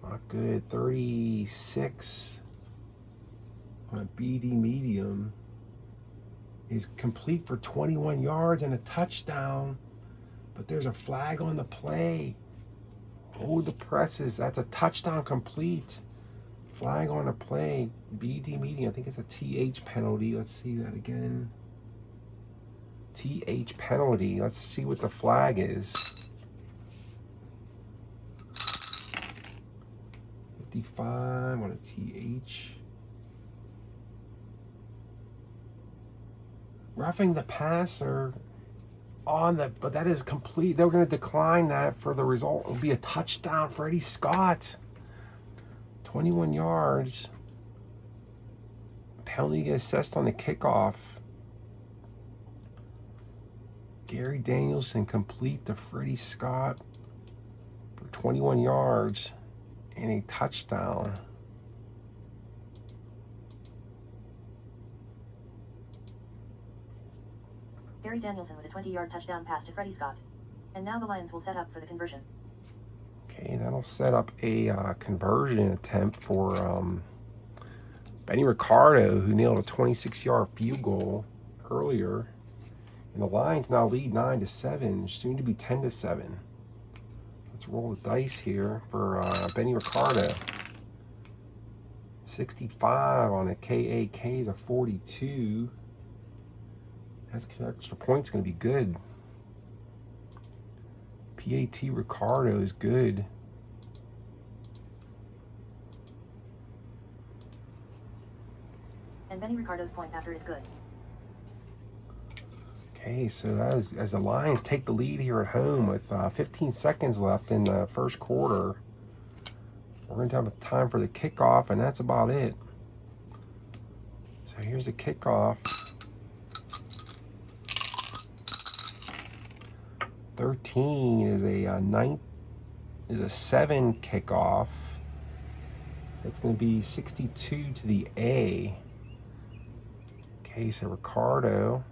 Not good. 36 on BD medium is complete for 21 yards and a touchdown. But there's a flag on the play. Hold the presses. That's a touchdown complete. Flag on the play. BD medium. I think it's a TH penalty. Let's see that again. TH penalty. Let's see what the flag is. 55 on a TH. Roughing the passer on the, but that is complete. They're going to decline that for the result. It'll be a touchdown for Freddie Scott. 21 yards. Penalty get assessed on the kickoff. Gary Danielson complete to Freddie Scott for 21 yards and a touchdown. Gary Danielson with a 20-yard touchdown pass to Freddie Scott. And now the Lions will set up for the conversion. Okay, that'll set up a conversion attempt for Benny Ricardo, who nailed a 26-yard field goal earlier. And the Lions now lead 9-7, soon to be 10-7. Let's roll the dice here for Benny Ricardo. 65 on a KAK is a 42. That's extra points going to be good. PAT Ricardo is good. And Benny Ricardo's point after is good. Okay, so that is, as the Lions take the lead here at home with 15 seconds left in the first quarter. We're going to have time for the kickoff, and that's about it. So here's the kickoff. 13 is a 7 kickoff. So it's going to be 62 to the A. Okay, so Ricardo.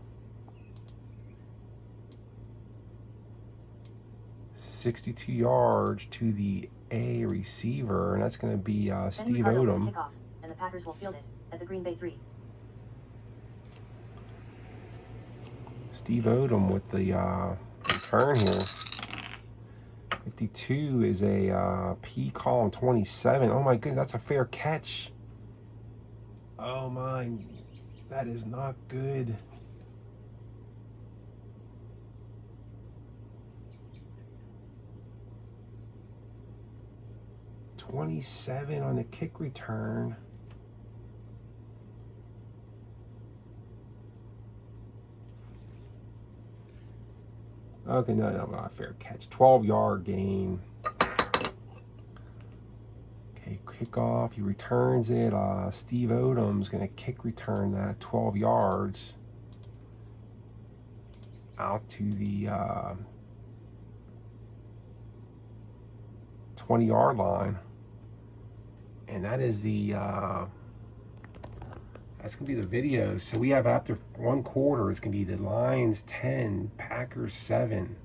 62 yards to the A receiver, and that's going to be Steve Odom. Kickoff, and the Packers will field it at the Green Bay 3. Steve Odom with the return here. 52 is a P column 27. Oh my goodness, that's a fair catch. Oh my, that is not good. $27 on the kick return. Okay, no, not a fair catch. 12-yard gain. Okay, kickoff. He returns it. Steve Odom's going to kick return that 12 yards out to the 20-yard line. And that is the that's gonna be the video. So we have, after one quarter, it's gonna be the Lions 10, Packers 7.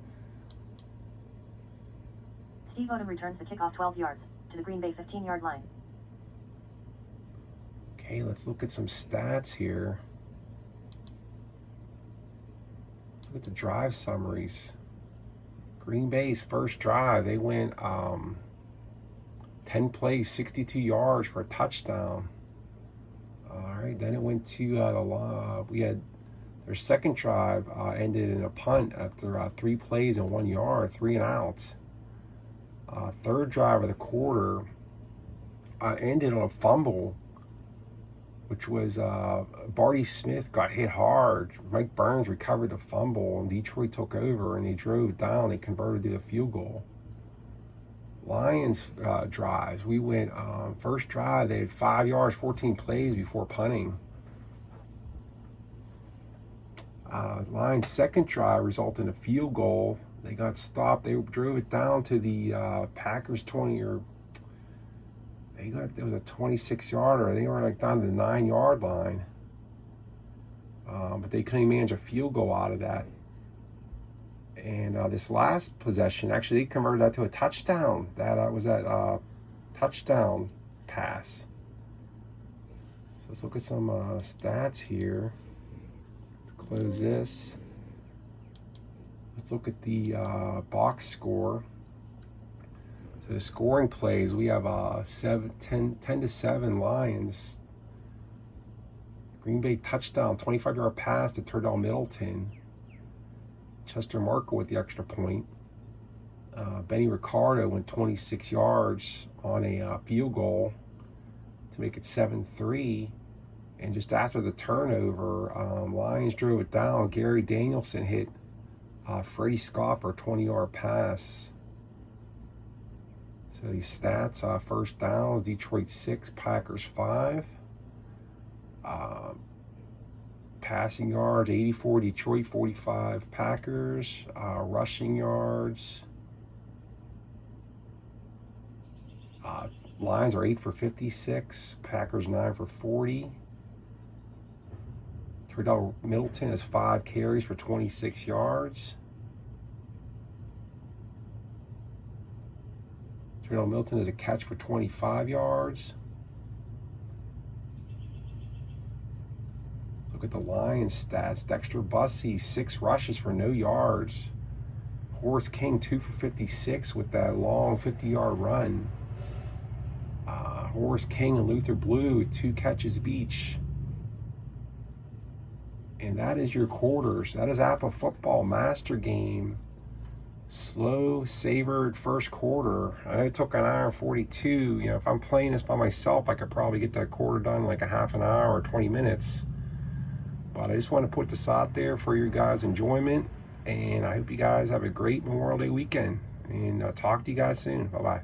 Steve Odom returns the kickoff 12 yards to the Green Bay 15-yard line. Okay, let's look at some stats here. Let's look at the drive summaries. Green Bay's first drive, they went 10 plays, 62 yards for a touchdown. All right, then it went to we had their second drive ended in a punt after 3 plays and 1 yard, 3 and out. Third drive of the quarter ended on a fumble, which was Barty Smith got hit hard. Mike Burns recovered the fumble, and Detroit took over, and they drove down. They converted to a field goal. Lions drives, we went first drive, they had 5 yards, 14 plays before punting. Lions' second drive resulted in a field goal. They got stopped. They drove it down to the Packers 20, or it was a 26-yarder. They were like down to the 9-yard line. But they couldn't manage a field goal out of that. And this last possession, actually, they converted that to a touchdown. That was that touchdown pass. So let's look at some stats here to close this. Let's look at the box score. So the scoring plays, we have 10-7 Lions. Green Bay touchdown, 25-yard pass to Turdell Middleton. Chester Markle with the extra point. Benny Ricardo went 26 yards on a field goal to make it 7-3. And just after the turnover, Lions drove it down. Gary Danielson hit Freddie Scott for a 20-yard pass. So these stats, first downs, Detroit 6, Packers 5. Passing yards, 84 Detroit, 45 Packers. Rushing yards, Lions are 8 for 56, Packers 9 for 40. Turdell Middleton has 5 carries for 26 yards. Turdell Middleton has a catch for 25 yards. Look at the Lions stats. Dexter Bussey, 6 rushes for no yards. Horace King, 2 for 56 with that long 50-yard run. Horace King and Luther Blue, 2 catches each. And that is your quarters. That is APBA Football Master Game. Slow, savored first quarter. I know it took an hour and 42. You know, if I'm playing this by myself, I could probably get that quarter done in like a half an hour or 20 minutes. But I just want to put this out there for your guys' enjoyment. And I hope you guys have a great Memorial Day weekend. And I'll talk to you guys soon. Bye-bye.